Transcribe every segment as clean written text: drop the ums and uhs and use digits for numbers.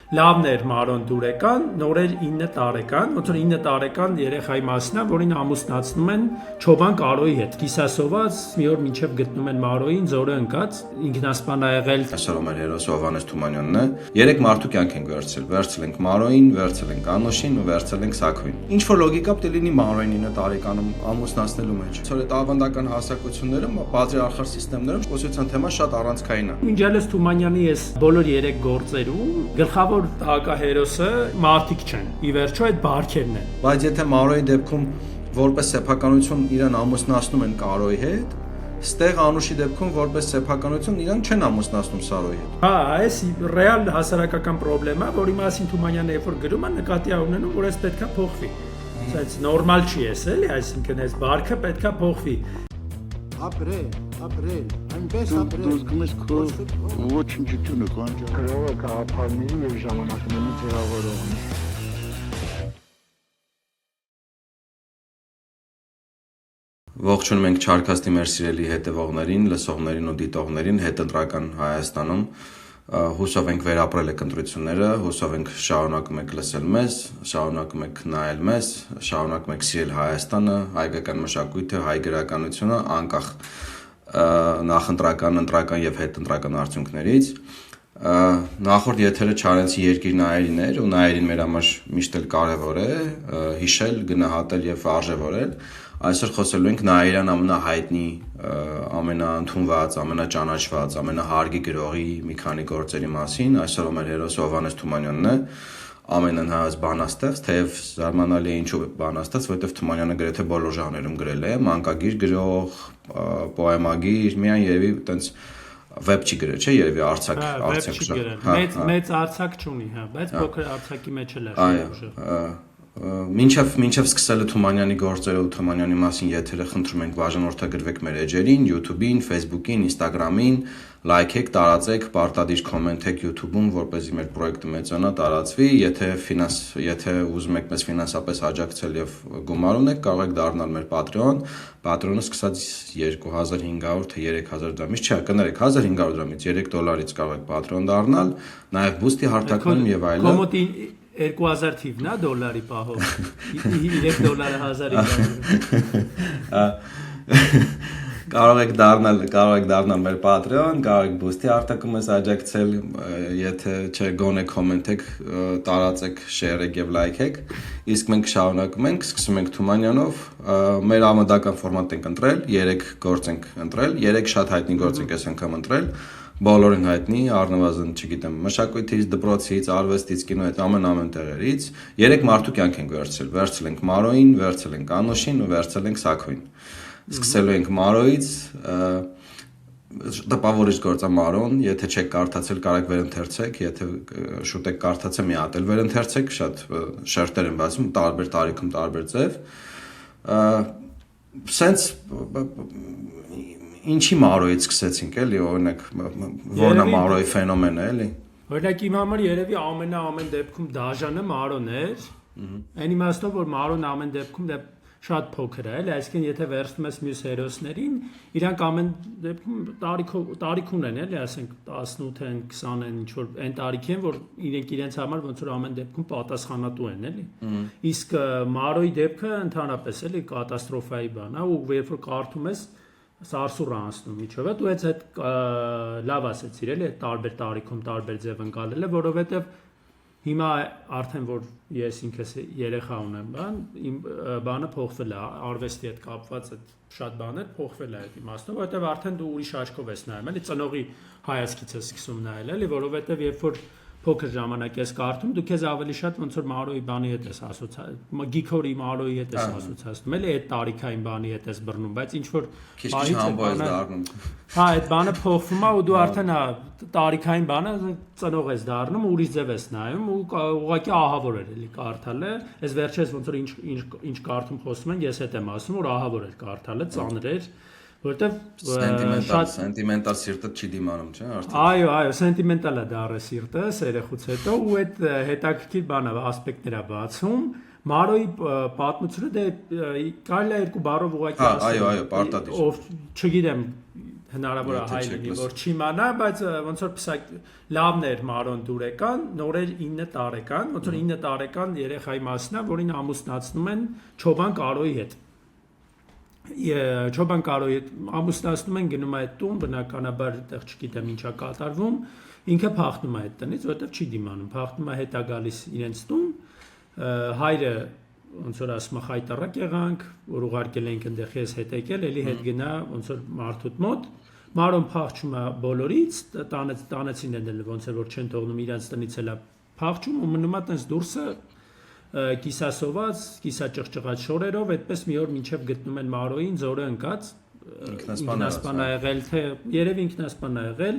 Լավն էր Մարոն դուրեկան, նորեր 9 տարեկան, ոնց որ 9 տարեկան երեխայի մասն է, որին ամուսնացնում են Չոբան Կարոյի հետ։ Կիսասոված մի օր մինչև գտնում են Մարոյին, զորը ընկած, ինքնասպան ա եղել։ Այսօր մեր հերոսը Հովհաննես Թումանյանն է։ Երեք մարդու կյանք ենք վերցրել։ Վերցրել ենք Մարոյին, վերցրել ենք Անոշին ու վերցրել ենք Սաքոյին։ Ինչ որ լոգիկա պետք է լինի Մարոյին 9 տարեկանում ամուսնացնելու մեջ։ Որ այդ ավանդական հասարակություններում, պատրիարխալ սիստեմներում կոսության թեման շատ առանցքային է։ Մինչելս Թումանյանի այս բոլոր 3 գործերում գլխավոր հակահերոսը մարդիկ չեն։ Ի վերջո այդ բարքերն են։ Բայց եթե Մարոյի դեպքում որպես սեփականություն իրան ամուսնացնում են Կարոյի հետ, ստեղ Անուշի դեպքում որպես սեփականություն իրան չեն ամուսնացնում Սարոյի հետ։ Հա, այս ռեալ հասարակական խնդրեմ է, որի մասին Թումանյանը երբ որ գրում է, նկատի է ունենում, որ այս պետքա փոխվի։ Սենց նորմալ չի էս, էլի, այսինքն այս բարքը պետքա փոխվի։ Ապրել, այնպես ապրել։ Դու զգում ես քո ոչնչությունը կանջա։ Գրողը գաղափարների եւ ժամանակների ձևավորողն է։ Ողջունում ենք Չարքաստի մեր սիրելի հետևողներին, լսողներին ու դիտողներին հետընտրական Հայաստանում։ Հուսով ենք վերապրել եք ընտրությունները, հուսով ենք շարունակում եք լսել մեզ, շարունակում եք նայել մեզ, շարունակում եք սիրել Հայաստանը, հայկական մշակույթը, հայ գրականությունը, անկախ նախընտրական, ընտրական եւ հետընտրական արդյունքներից։ Նախորդ եթերը Չարենցի երկիր նայերին էր ու նայերին մեր համար միշտ էլ կարևոր է հիշել, գնահատել եւ արժևորել։ Այսօր խոսելու ենք Նայիրյան ամենահայտնի, ամենաընդունված, ամենաճանաչված, ամենահարգի գրողի մի քանի գործերի մասին։ Այսօր մեր հերոսը Հովհաննես Թումանյանն է, ամենահայտնի բանաստեղծ, թեև զարմանալի է ինչու բանաստեղծ, որովհետև Թումանյանը գրեթե բոլոր ժանրերում գրել է, մանկագիր գրող, պոեմագիր, միայն երևի տենց վեբ չի գրել, չէ, երևի արձակ մեծ արձակ չունի, հա, բայց փոքր արձակի մեջ էլ է ուժը։ Մինչև սկսել Թումանյանի գործերը ու Թումանյանի մասին եթերը խնդրում ենք բաժանորդագրվեք մեր էջերին, YouTube-ին, Facebook-ին, Instagram-ին, լայքեք, տարածեք, պարտադիր կոմենտեք YouTube-ում, որպեսզի մեր պրոյեկտը մեծանա, տարածվի, եթե ուզում եք մեզ ֆինանսապես աջակցել եւ գումար ունեք, կարող եք դառնալ մեր Patreon, Patreon-ը սկսած 2500 թե 3000 դրամից, չէ, կներեք, 1500 դրամից, $3 կարող եք Patreon դառնալ, նաեւ Boost-ի հարթակներում եւ այլն։ 2000 թիվն է դոլարի պահով, $3 1500 Կարող եք դառնալ մեր Patreon, կարող եք Boost-ի հարթակում ես աջակցել, եթե չէ գոնե կոմենտեք, տարածեք, շեյրեք եւ լայքեք, իսկ մենք շարունակում ենք, սկսում ենք Թումանյանով, մեր ավանդական ֆորմատ ենք ընտրել, 3 գործ ենք ընտրել, 3 շատ հայտնի գործ ենք այս անգամ ընտրել, բոլորին հայտնի, առնվազն, չգիտեմ, մշակույթից, դպրոցից, արվեստից, կինոյից, ամեն տեղերից, 3 մարդու կյանք ենք վերցրել ենք Մարոյին, վերցրել ենք Անոշին ու վերցրել ենք Սաքոյին։ Սկսելու ենք Մարոյից, տպավորիչ գործ է Մարոն, եթե չեք կարդացել, կարող եք վերընթերցեք, եթե շուտ եք կարդացել, մի հատ էլ վերընթերցեք, շատ շերտեր են բացում, տարբեր տարիքում, տարբեր ձև։ Սենց ինչի Մարոյից սկսեցինք, էլի, օրինակ, որն է Մարոյի ֆենոմենը, էլի։ Օրինակ իմ համար երևի ամեն դեպքում դաժանը Մարոն էր։ Այն իմաստով, որ Մարոն ամեն դեպքում շատ փոքր է, էլի, այսինքն եթե վերցնում ես մյուս հերոսներին, իրանք ամեն դեպքում տարիք ունեն, էլի, ասենք 18 են, 20 են, ինչ որ այն տարիքի են, որ իրենց համար ոնց որ ամեն դեպքում պատասխանատու են, էլի։ Իսկ Մարոյի դեպքը ընդհանրապես էլի կատաստրոֆայի բան է, ու երբ որ կարդում ես սարսուռ անցնում միջով է, դու այդ լավ ասեցիր, էլի, տարբեր տարիքում տարբեր ձև ընկալել է, որովհետև հիմա արդեն որ ես ինքս երեխա ունեմ, իմ բանը փոխվել է, արվեստի հետ կապված այդ շատ բաներ փոխվել է այդ իմաստով, որովհետև արդեն դու ուրիշ աչքով ես նայում, էլի, ծնողի հայացքից ես սկսում նայել, էլի, որովհետև երբ որ փոքր ժամանակ ես կարդում, դու քեզ ավելի շատ ոնց որ Մարոյի բանի հետ ես ասոցացնում, Գիքորի Մարոյի հետ ես ասոցացնում, էլի այդ տարիքային բանի հետ ես բռնում, բայց ինչ որ քիչ համբո ես դառնում։ Հա, այդ բանը փոխվում է ու դու արդեն տարիքային բանը ծնող ես դառնում, ուրիշ ձև ես նայում ու ուղղակի ահավոր էր էլի կարդալը, այս վերջերս ոնց որ ինչ կարդում խոսում են, ես հետ եմ ասում, որ ահավոր էր կարդալը, ծանր էր, որովհետև սենտիմենտալ սիրտը չի դիմանում, չէ՞, արդեն։ Այո, սենտիմենտալ է դառը սիրտը, սերեխուց հետո ու այդ հետաքրքիր բանը, ասպեկտներ է բացում։ Մարոյի պատմությունը դե կարելի է 2 բառով ուղղակի ասել։ Այո, պարտադիր։ Ով չգիտեմ, հնարավոր է հայ լինի, որ չիմանա, բայց ոնց որ լավն էր Մարոն դուրեկան, նորեր 9 տարեկան, ոնց որ 9 տարեկան երեխայի մասնա, որին ամուսնացնում են Չոբան Կարոյի հետ։ Չոբան Կարոյի հետ ամուսնացնում են, գնում է այդ տուն, բնականաբար այդտեղ չգիտեմ ինչա կատարվում, ինքը փախնում է այդ տնից, որովհետև չի դիմանում, փախնում է հետա գալիս իրենց տուն, հայրը ոնց որ ասում է խայտարակ եղանք, որ ուղարկել ենք այնտեղ ես հետ եկել, էլի հետ գնա ոնց որ մարդուտ մոտ, Մարոն փախչում է բոլորից, տանեցին են ոնց որ չեն թողնում իրանց տնից էլա փախչում ու մնում է տենց դուրսը կիսասոված, կիսաճղճղած շորերով, այդպես մի օր մինչև գտնում են Մարոյին, ձորը ընկած, ինքնասպան է եղել, թե երևի ինքնասպան է եղել,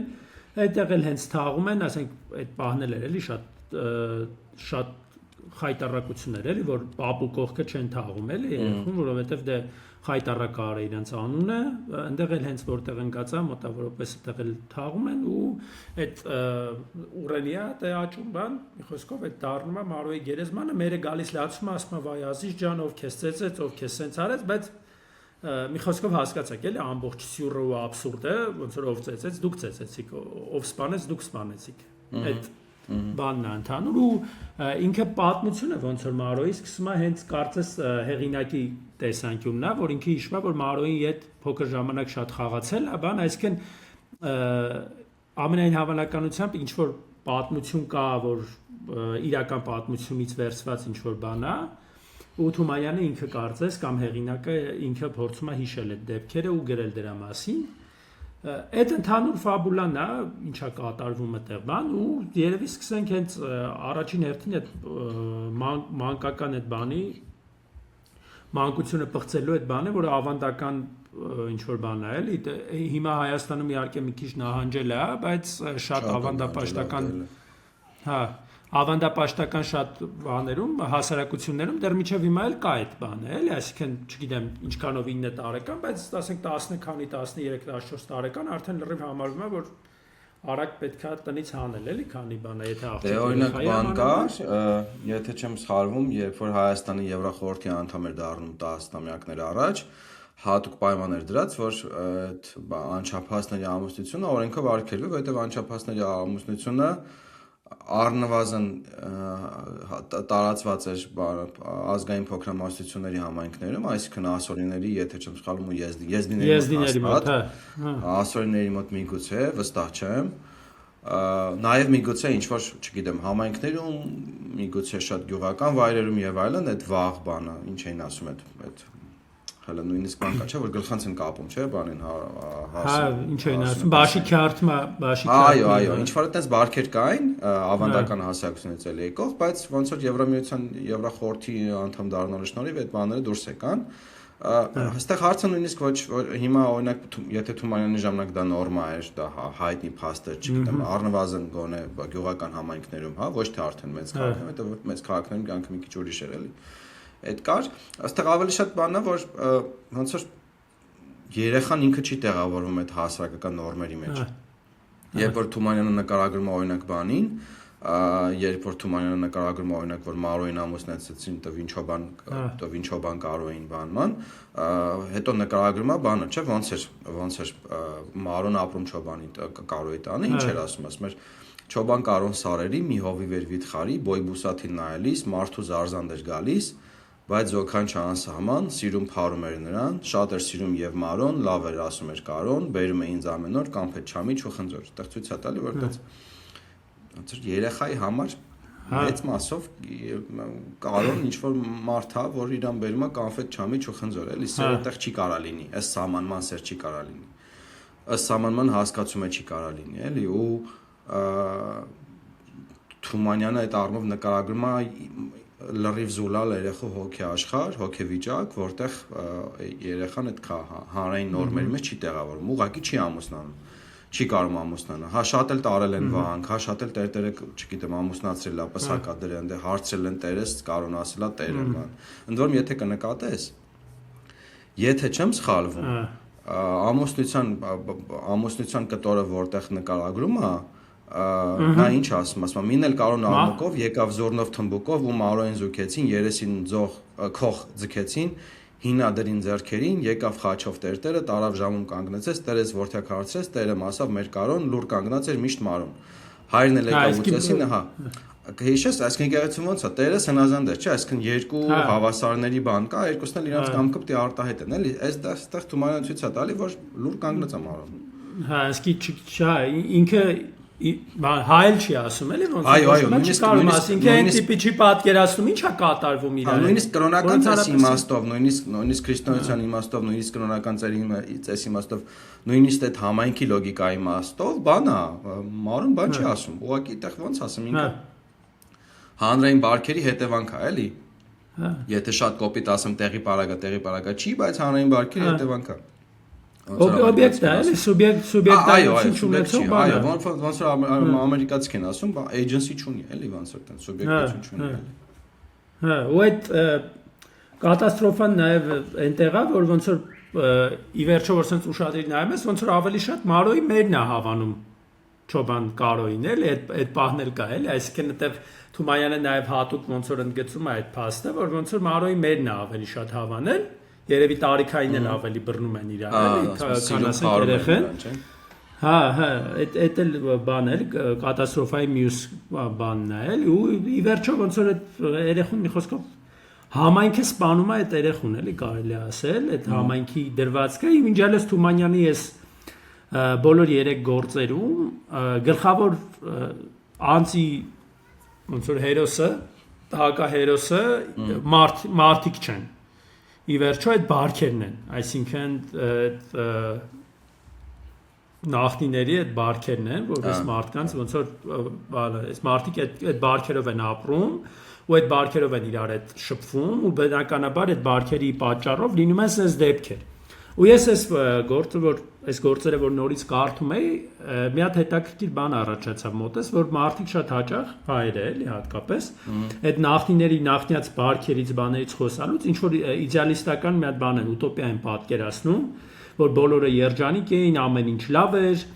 այդտեղ էլ հենց թաղում են, ասենք այդ պահնել էր էլի շատ խայտարակություններ էլի, որ պապու կողքը չեն թաղում էլի երեխուն, որովհետև դե խայտարակը արը իրենց անունը, այնտեղ էլ հենց որտեղ ընկած է, մոտավորապես այդտեղ էլ թաղում են ու այդ Ուռենիա դե աճում բան, մի խոսքով այդ դառնում է Մարոյի գերեզմանը, մերը գալիս լացում է, ասում է վայ Ազիզ ջան, ով քեզ ծեծեց, ով քեզ սենց արեց, բայց մի խոսքով հասկացաք էլի ամբողջ սյուրը ու աբսուրդը, ոնց որ ով ծեծեց, դուք ծեծեցիք, ով սպանեց, դուք սպանեցիք։ Այդ բանն է ընդհանուր ու ինքը պատմությունը ոնց որ Մարոյի սկսում է հենց կարծես հեղինակի տեսանկյունն է, որ ինքը հիշում է, որ Մարոյի հետ փոքր ժամանակ շատ խաղացել է, բան, այսինքն ամենայն հավանականությամբ ինչ որ պատմություն կա, որ իրական պատմությունից վերցված ինչ որ բան է, ու Թումանյանը ինքը կարծես կամ հեղինակը ինքը փորձում է հիշել այդ դեպքերը ու գրել դրա մասին։ Այդ ընդհանուր ֆաբուլան է, ինչա կատարվում այդտեղ բան ու երևի սկսենք հենց առաջին հերթին այդ մանկական այդ բանի մանկությունը պղծելու այդ բանը, որը ավանդական ինչ որ բան է, էլի հիմա Հայաստանում իհարկե մի քիչ նահանջել է, բայց շատ ավանդապաշտական հա ավանդապաշտական շատ բաներում, հասարակություններում դեռ միջև հիմա էլ կա այդ բանը, էլի, այսինքն, չգիտեմ, ինչքանով 9 տարեկան, բայց ասենք 10 քանի 13-14 տարեկան արդեն լրիվ համարվում է, որ արագ պետքա տնից հանել, էլի, քանի բան է, եթե աղջիկ օրինակ բան կար, եթե չեմ սխալվում, երբ որ Հայաստանի Եվրախորհրդի անդամ էր դառնում 10 տարեկան առաջ, հատուկ պայման էր դրած, որ այդ անչափահասների ամուսնությունը օրենքով արգելվի, որովհետև անչափահասների ամուսնությունը առնվազն տարածված էր ազգային փոքրամասնությունների համայնքներում, այսինքն ասորիների, եթե չեմ սխալվում, եզդիների մոտ, ասորիների մոտ միգուցե, վստահ չեմ, նաև միգուցե ինչ-որ, չգիտեմ, համայնքներում, միգուցե շատ գյուղական վայրերում եւ այլն, այդ վաղ բանը, ինչ էին ասում այդ հələ նույնիսկ բան կա, չէ, որ գլխանց են կապում, չէ, բանին հա, ինչ էին ասում, բաշիկի արդմա, այո, ինչ որ այդպես բարքեր կային, ավանդական հասարակությունից էլ եկող, բայց ոնց որ Եվրամիության, Եվրախորհրդի անդամ դառնալու շնորհիվ այդ բաները դուրս եկան։ Այստեղ հարցը նույնիսկ ոչ հիմա օրինակ եթե Թումանյանի ժամանակ դա նորմա էր, դա հայտնի փաստ էր, չգիտեմ, առնվազն գոնե գյուղական համայնքներում, հա, ոչ թե արդեն մեծ քաղաքներում, հետո մեծ քաղաքներում կյանքը մի քիչ ուրիշ էր էլի։ Այդ կար, այստեղ ավելի շատ բանն է, որ ոնց որ երեխան ինքը չի տեղավորվում այդ հասարակական նորմերի մեջ։ Երբ որ Թումանյանը նկարագրում է օրինակ բանին, երբ որ Թումանյանը նկարագրում է օրինակ, որ Մարոյին ամուսնացրեցին Տովին Չոբան Կարոյին բանման, հետո նկարագրում է բանը, չէ, ոնց էր Մարոն ապրում Չոբանի Կարոյի տանը, ինչ էր ասում էր Չոբան Կարոն սարերի մի հովիվ էր վիթխարի, բոյբուսաթին նայելիս, մարդու զարզանդ էր գալիս, բայց զոքան չանսահման, սիրում փարում էր նրան, շատ էր սիրում եւ Մարոն, լավ էր ասում էր Կարոն, բերում է ինձ ամեն օր, կանփետ չամի, չխնձոր։ Այդտեղ ցույց է տալի, որ այդպես ոնց էր երեխայի համար մեծ մասով Կարոն ինչ որ մարդ է, որ իրան բերում է կանֆետ չամի, չխնձոր, էլի, սեր այդտեղ չի կարա լինի, ըստ սահմանման սեր չի կարա լինի։ Ըստ սահմանման հասկացումը չի կարա լինի, էլի, ու Թումանյանը այդ առումով նկարագրում է լրիվ զուլալ երեխու հոգեաշխարհ, հոգեվիճակ, որտեղ երեխան այդ հանրային նորմերի մեջ չի տեղավորվում, ուղղակի չի ամուսնանում, չի կարող ամուսնանալ։ Հա շատ էլ տարել են վանք, հա շատ էլ տերտերը, չգիտեմ, ամուսնացրել է, պսակա դրել, դե հարցրել են տերես, Կարոն ասել է տերը բան։ Ընդ որում եթե կնկատես, եթե չեմ սխալվում, ամուսնության կտորը որտեղ նկարագրում է, նա ինչ ասում, մին էլ Կարոն Ալմոկով եկավ Զորնով թմբուկով ու Մարոյին զուգեցին, երեսին քող ձգեցին, հինադրին ձեռքերին, եկավ Խաչով տերտերը, տարավ ժամում կանգնեցեց, տերես որդյակ հարցրեց, տերը մասավ մեր կարոն, լուր կանգնած էր միշտ մարոն։ Հայրն էլ եկավ ուծեսին, հա։ Հիշես, այսինքն եկեղեցու ոնց է, տերը սնազանդ է, չէ, այսինքն երկու հավասարների բան կա, երկուսն էլ իրանց կամքը պետք է արտահայտեն, էլի, այստեղ Թումանյանը ցույց է տալի, որ լուր կանգնած է մարոն։ Հա, այսինքն ինքը հայել չի ասում, էլի ոնց այո, ինքը այն տիպի չի պատկերացնում, ինչա կատարվում իրար։ Նույնիսկ կրոնական ծես իմաստով, նույնիսկ քրիստոնեության իմաստով, նույնիսկ կրոնական ծես իմաստով, նույնիսկ այդ համայնքի լոգիկայի իմաստով, բան է, մարուն բան չի ասում։ Ուղղակի այդտեղ ոնց ասեմ, ինքը հանրային բարքերի հետևանք է, էլի։ Եթե շատ կոպիտ ասեմ տեղի պարագա չի, բայց հանրային բարքերի հետևանք է։ Օբյեկտ է, էլի, սուբյեկտայություն չունեցող բան է։ Այո, ոնց որ ամերիկացիք են ասում, agency չունի, էլի, ոնց որ տեն սուբյեկտություն չունի, էլի։ Հա, ու այդ կատաստրոֆան նաև այնտեղ է, որ ոնց որ ի վերջո որ sense ուշադրի նայում ես, ոնց որ ավելի շատ Մարոյի մերն է հավանում Չոբան Կարոյին, էլի, այդ պահն էլ կա, էլի, այսինքն այդտեղ Թումանյանը նաև հատուկ ոնց որ ընդգծում է այդ փաստը, որ ոնց որ Մարոյի մերն է ավելի շատ հավանել, երևի տարիքային էլ ավելի բռնում են իրար, էլի, քան ասենք երեխեն։ Հա, այդ էլ բան էլ կատաստրոֆայի մյուս բանն է, էլի, ու ի վերջո ոնց որ այդ երեխուն մի խոսքով համայնքը սպանում է այդ երեխուն, էլի, կարելի է ասել, այդ համայնքի դրվածքը, իմիջիալս Թումանյանի էս բոլոր 3 գործերում գլխավոր անձի ոնց որ հերոսը, հակահերոսը մարդիկ չեն։ Ի վերջո այդ բարքերն են, այսինքն նախնիների այդ բարքերն են, որպես մարդկանց ոնց որ այս մարդիկ այդ բարքերով են ապրում ու այդ բարքերով են իրար հետ շփվում ու բնականաբար այդ բարքերի պատճառով լինում են այս դեպքեր։ Ու ես այս գործերը որ նորից կարդում էի, մի հատ հետաքրքիր բան առաջացավ մոտես, որ մարդիկ շատ հաճախ հայերը էլի հատկապես այդ նախնիած բարքերից բաներից խոսալուց ինչ որ իդեալիստական մի հատ բան են ուտոպիա են պատկերացնում, որ բոլորը երջանիկ էին, ամեն ինչ լավ էր,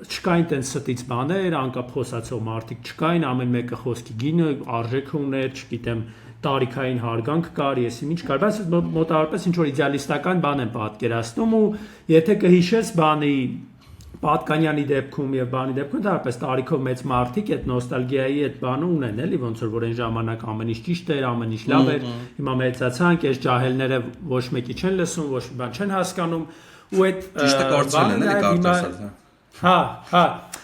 չկային տենց ստից բաներ, անկապ խոսացող մարդիկ չկային, ամեն մեկը խոսքի գինը, արժեքը ուներ, չգիտեմ, տարիքային հարգանք կար, եսի ինչ կար, բայց մոտավորապես ինչ որ իդեալիստական բան են պատկերացնում ու եթե կհիշես բանի Պատկանյանի դեպքում եւ բանի դեպքում դարպես տարիքով մեծ մարդիկ այդ նոստալգիայի այդ բանը ունեն, էլի, ոնց որ այն ժամանակ ամեն ինչ ճիշտ էր, ամեն ինչ լավ էր, հիմա մեծացանք, այս ջահելները ոչ մեկի չեն լսում, ոչ մի բան չեն հասկանում ու այդ ճիշտը կորցրել են, էլի, կարտասալ։ Հա,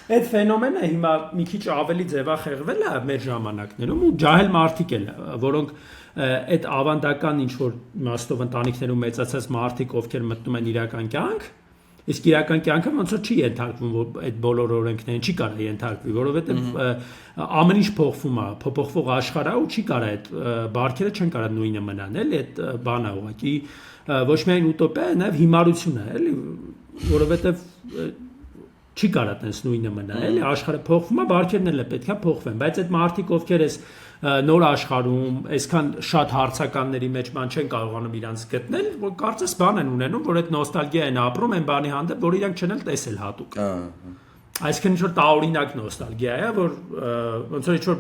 այդ ֆենոմենը հիմա մի քիչ ավելի ձևախեղվել է մեր ժամանակներում ու ջահել մարդիկ են, որոնք այդ ավանդական ինչ որ իմաստով ընտանիքներում մեծացած մարդիկ, ովքեր մտնում են իրական կյանք, իսկ իրական կյանքը ոնց որ չի ենթարկվում, որ այդ բոլոր օրենքներին չի կարող ենթարկվի, որովհետև ամեն ինչ փոխվում է, փոփոխվող աշխարհ է ու չի կարող այդ բարքերը չեն կարող նույնը մնան, էլի, այդ բանը ուղղակի ոչ միայն ուտոպիա է, նաև հիմարություն է, էլի, որովհետև չի կարա տենց նույնը մնա, էլի, աշխարհը փոխվում է, բարքերն էլ պետք է փոխվեն, բայց այդ մարդիկ ովքեր էս նոր աշխարհում, այսքան շատ հարցականների մեջ բան չեն կարողանում իրանց գտնել, որ կարծես բան են ունենում, որ այդ նոստալգիա են ապրում, այն բանի հանդեպ, որ իրանք չեն էլ տեսել հատուկ։ Այսինքն ինչ որ տարօրինակ նոստալգիա է, որ ոնց որ ինչ որ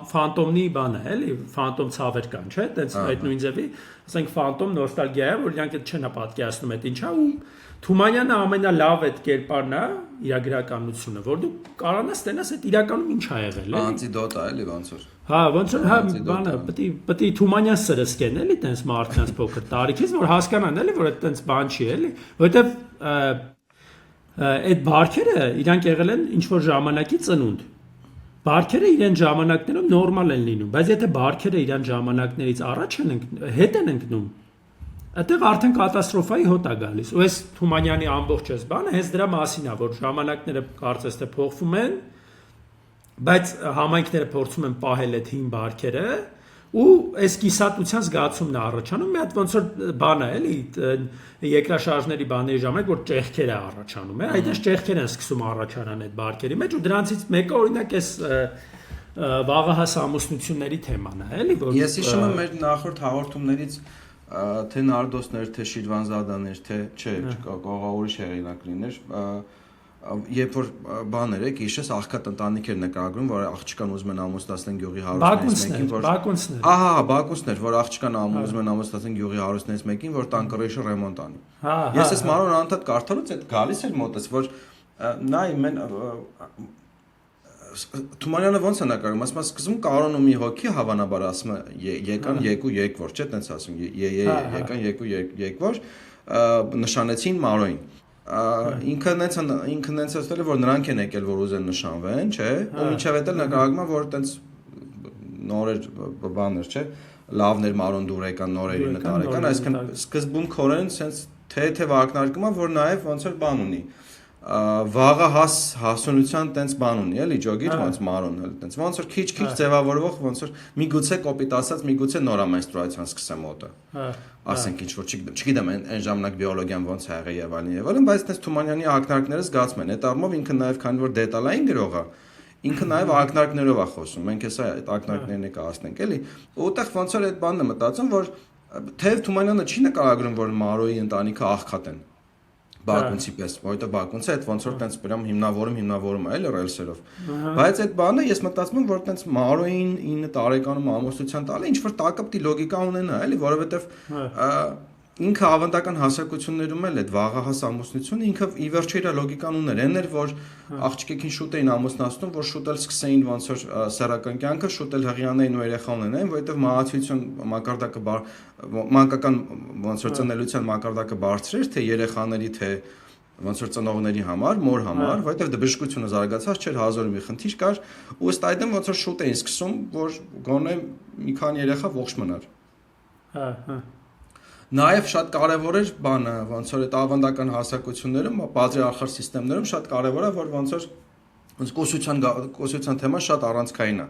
ֆանտոմնի բան է, էլի, ֆանտոմ ցավեր կան, չէ՞, տենց այդ նույն ձևի, ասենք ֆանտոմ նոստալգիա է, որ իրանք այդ չեն պատկերացնում այդ ինչա ու Թումանյանը ամենալավ այդ կերպարն է իր գրականությունը, որ դու կարողանաս տենաս այդ իրականում ինչ ա եղել, էլի։ Անտիդոտ է, էլի, ոնց որ։ Հա, ոնց որ հա բանը պետք է Թումանյան սրսկեն, էլի, տենց մարդկանց փոքր տարիքից, որ հասկանան, էլի, որ այդ տենց բան չի, էլի, որովհետև այդ բարքերը իրանք եղել են ինչ որ ժամանակի ծնունդ։ Բարքերը իրեն ժամանակներում նորմալ են լինում, բայց եթե բարքերը իրեն ժամանակներից առաջ են հետ են ընկնում, այդտեղ արդեն կատաստրոֆայի հոտ է գալիս։ Ու այս Թումանյանի ամբողջ այս բանը հենց դրա մասին է, որ ժամանակները կարծես թե փոխվում են, բայց համայնքները փորձում են պահել այդ հին բարքերը, ու այս կիսատության զգացումն է առաջանում, մի հատ ոնց որ բան է, էլի, երկրաշարժների բաների ժամանակ, որ ճեղքեր է առաջանում, է, այդպես ճեղքեր են սկսում առաջանալ այդ բարքերի մեջ, ու դրանցից մեկը օրինակ այս վաղահաս ամուսնությունների թեման է, էլի, որ ես հիշում եմ մեր նախորդ հաղորդումներից թե Նարդոսներ, թե Շիրվանզադաներ, թե չէ, կարող ուրիշ հեղինակ լիներ, երբ որ բաներ է գիշես աղքատ ընտանիք էր նկարագրում, որ աղջկան ուզում են ամուսնացնել գյուղի հարուստներից մեկին, որ բակունցներ, որ աղջկան ուզում են ամուսնացնել գյուղի հարուստներից մեկին, որ տան կռիչը ռեմոնտ անի։ Ես այս մանրոն անդադ կարդալուց այդ գալիս էր մոտս, որ նայ մեն Թումանյանը ոնց է նկարում, ասում սկզբում Կարոնը մի հոգի հավանաբար ասում եկան երկու երկվոր, չէ՞, տենց ասում, եկան երկու երկվոր, նշանեցին Մարոյին։ Ինքը նենց ասել է, որ նրանք են եկել, որ ուզեն նշանվեն, չէ՞, ու մինչև այդ էլ նկարագրում է, որ տենց նորեր բաներ, չէ՞, լավներ Մարոն դուր եկան, նորերի նկարեկան, այսինքն սկզբում քորեն սենց թե ակնարկում է, որ նաև ոնց որ բան ունի վաղը հասունության տենց բան ունի, էլի ջոգիր ոնց Մարոն էլ տենց ոնց որ քիչ ձևավորվող ոնց որ միգուցե կոպիտ ասած միգուցե նորամենստրուացիան սկսեմ մոտը ասենք ինչ որ չգիտեմ այն ժամանակ բիոլոգիան ոնց է եղել եւ այլն բայց տենց Թումանյանի ակնարկները զգացում են այդ առումով ինքը նաեւ քանի որ դետալային գրող է ինքը նաեւ ակնարկներով է խոսում մենք հեսա այդ ակնարկներն կհասնենք էլի ուտեղ ոնց որ այդ բանն է մտածում որ թեև Թումանյանը չի նկարագրում որ Մարոյի ընտանիքը աղքատ են Բակունցի պես, որովհետև Բակունցը այդ ոնց որ տենց բրամ հիմնավորում է, էլի ռելսերով։ Բայց այդ բանը ես մտածում եմ, որ տենց Մարոյին 9 տարեկանում ամուսնության տալը ինչ որ տակապտի լոգիկա ունենա, էլի, որովհետև ինքը ավանդական հասարակություններում էլ այդ վաղահաս ամուսնությունը ինքը ի վերջո իր լոգիկան ուներ, այն էր որ աղջիկին շուտ էին ամուսնացնում, որ շուտ էլ սկսեին ոնց որ սեռական կյանքը, շուտ էլ հղիանային ու երեխա ունենային, որովհետև մահացիություն մակարդակը մանկական ոնց որ ծնելիության մակարդակը բարձր էր, թե երեխաների, թե ոնց որ ծնողների համար, մոր համար, որովհետև բժշկությունը զարգացած չէր, հազար մի խնդիր կար, ու ըստ այդմ ոնց որ շուտ էին սկսում, որ գոնե մի քանի երեխա ողջ մնար։ Նաև շատ կարևոր էր բանը, ոնց որ այդ ավանդական հասարակություններում, պատրիարխալ համակարգերում շատ կարևոր է, որ ոնց որ կոսության թեման շատ առանցքային է,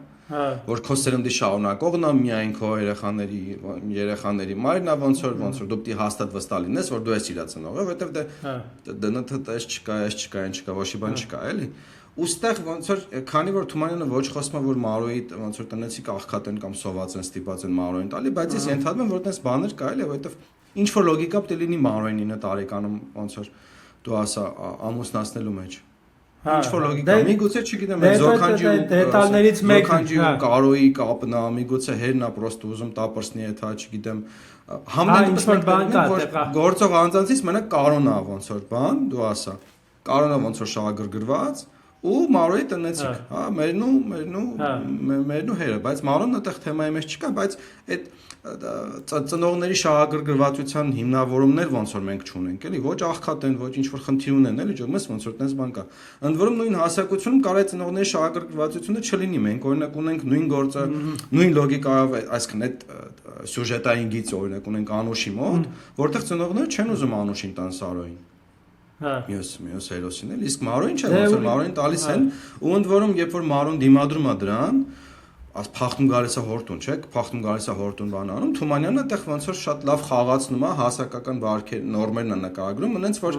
որ քո սերնդի շարունակողն է, միայն քո երեխաների մայրն է, ոնց որ դու պիտի հաստատ վստահ լինես, որ դու ես իր ծնողը, որովհետև դե էս չկա, ոչ մի բան չկա, էլի։ Ուստեղ ոնց որ քանի որ Թումանյանը ոչ խոսում է որ Մարոյի ոնց որ տնեցիք աղքատ են կամ սոված են ստիպած են Մարոյին տալի, բայց ես ենթադրում եմ որ տես բաներ կա էլի, որովհետև ինչ որ լոգիկա պետք է լինի Մարոյին 9 տարեկանում ոնց որ դու ասա ամուսնացնելու մեջ։ Ինչ որ լոգիկա, միգուցե չգիտեմ, Զոքանջի դետալներից մեկը Կարոյի կապն է, միգուցե հերն է պրոստը ուզում տապրսնի այդ հա, չգիտեմ, համենայնիվ ինչ որ բան կա, գործող անձանցից մենակ Կարոնն է ոնց որ բան, դու ասա, Կարոնը ոնց որ շահագրգռված ու Մարոյի տնեցիք, հա, մերնու հերը, բայց Մարոնն այդտեղ թեմայի մեջ չկա, բայց այդ ծնողների շահագրգռվածության հիմնավորումներ ոնց որ մենք չունենք, էլի, ոչ աղքատ են, ոչ ինչ որ խնդիր ունեն, էլի, ջոմես ոնց որ տես բան կա։ Ընդ որում նույն հասարակությունում կարող է ծնողների շահագրգռվածությունը չլինի, մենք օրինակ ունենք նույն գործը, նույն լոգիկայով, այսինքն այդ սյուժետային գիծը օրինակ ունենք Անուշի մոտ, որտեղ ծնողները չեն ուզում Անուշին տան Սարոյին։ Մյուս հերոսին էլ, իսկ Մարոյին չէ, ոնց որ Մարոյին տալիս են, ու ընդ որում երբ որ Մարոն դիմադրում է դրան, աս փախնում գալիս է հորտուն, չէ՞, փախնում գալիս է հորտուն բան անում, Թումանյանը այդտեղ ոնց որ շատ լավ խաղացնում է հասարակական վարքեր, նորմերն է նկարագրում, այնց որ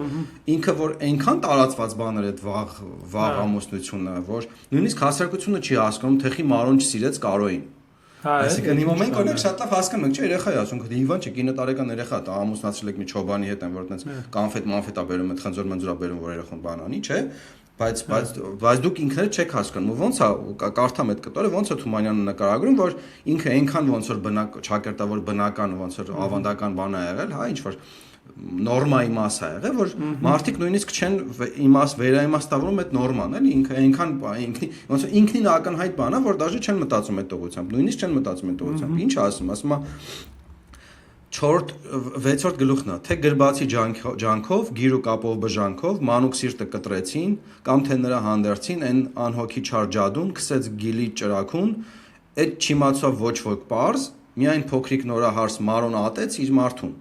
ինքը որ այնքան տարածված բան էր այդ վաղ ամուսնությունը, որ նույնիսկ հասարակությունը չի հասկանում, թե խի Մարոն չսիրեց Կարոյին։ Այսինքն հիմա մենք օրինակ շատ լավ հասկանում ենք, չէ, երեխա է ասում, թե Իվան չէ, 9 տարեկան երեխա է, ամուսնացել եք մի չոբանի հետ, որ այդպես կանֆետ-մանֆետ է բերում, այդ խնձոր մնձոր է բերում, որ երեխան բան անի, չէ, բայց դուք ինքներդ չեք հասկանում, ոնց է կարդամ այդ կտորը, ոնց է Թումանյանը նկարագրում, որ ինքը այնքան ոնց որ ճակերտավոր բնական, ոնց որ ավանդական բան է եղել, հա, ինչ որ նորմայի մաս է եղել, որ մարդիկ նույնիսկ չեն վերաիմաստավորում այդ նորման, էլի ինքը այնքան ոնց որ ինքնին ակնհայտ բան է, որ դաժե չեն մտածում այդ ուղղությամբ, նույնիսկ չեն մտածում այդ ուղղությամբ։ Ինչ ասում, ասում է 6-րդ գլուխն է, թե գրբացի ջանքով, գիր ու կապով բժանքով, մանուկ սիրտը կտրեցին, կամ թե նրա հանդերձին այն անհոգի չար ջադուն, քսեց գիլի ճրակուն, այդ չիմացավ ոչ ոք պարզ, միայն փոքրիկ նորահարս Մարոն ատեց իր մարդուն։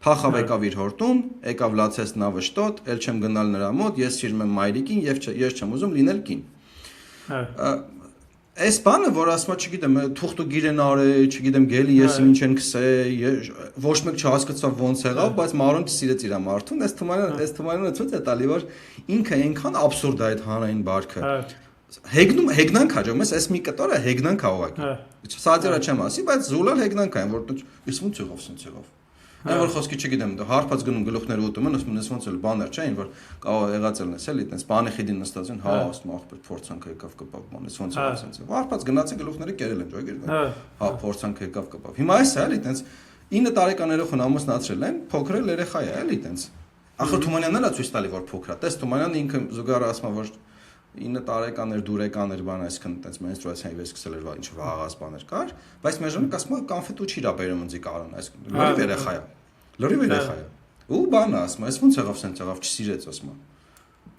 Փախավ եկավ իր հորտուն, եկավ լացեց նա վշտոտ, էլ չեմ գնալ նրա մոտ, ես սիրում եմ մայրիկին եւ ես չեմ ուզում լինել կին։ Այս բանը, որ ասում եմ, չգիտեմ, թուղթ ու գիր են արել, չգիտեմ, գելի ես ինչ են քսե, ոչ մեկ չհասկացավ ոնց եղավ, բայց Մարոն չսիրեց իր մարդուն, այս Թումանյանը ցույց է տալի, որ ինքը այնքան աբսուրդ է այդ հանրային բարքը։ Հեգնանք հաջողում ես, այս մի կտորը հեգնանք է ուղղակի։ Սատիրա չեմ ասի, բայց զուլալ հեգնանք այն, որ իսկ ո՞նց եղավ, Այն որ խոսքի չգիտեմ, հարբած գնում գլուխները ուտում են, ասում են, ոնց էլ բաներ չէ, որ կարող եղած են էլի, այտենց բանի խիդին նստած են, հա, ասում ախպեր փորձանք եկավ կպավ, բանես ոնց է ասենց։ Հարբած գնացի գլուխները կերել են, ջոգեր։ Հա, փորձանք եկավ կպավ։ Հիմա այս է, էլի, այտենց 9 տարեկաներով ամուսնացրել են, փոքրել երեխա է, էլի, այտենց։ Ախր Թումանյանն էլ է ցույց տալի, որ փոքր է։ Տես Թումանյանը ինքը զուգահեռ ասում է, որ 9 տարեկաներ, դուրեկաներ բան, այսքան այտենց մենստրուացիայի վեր սկսել էր, ինչ վաղած բաներ կար, բայց մեր ժամանակ ասում է կոնֆետու չի դա բերում ինձի կարոն, այս լրիվ երեխա է։ Լրիվ երեխա է։ Ու բանը ասում է, այս ոնց եղավ սենց եղավ, չսիրեց ասում է։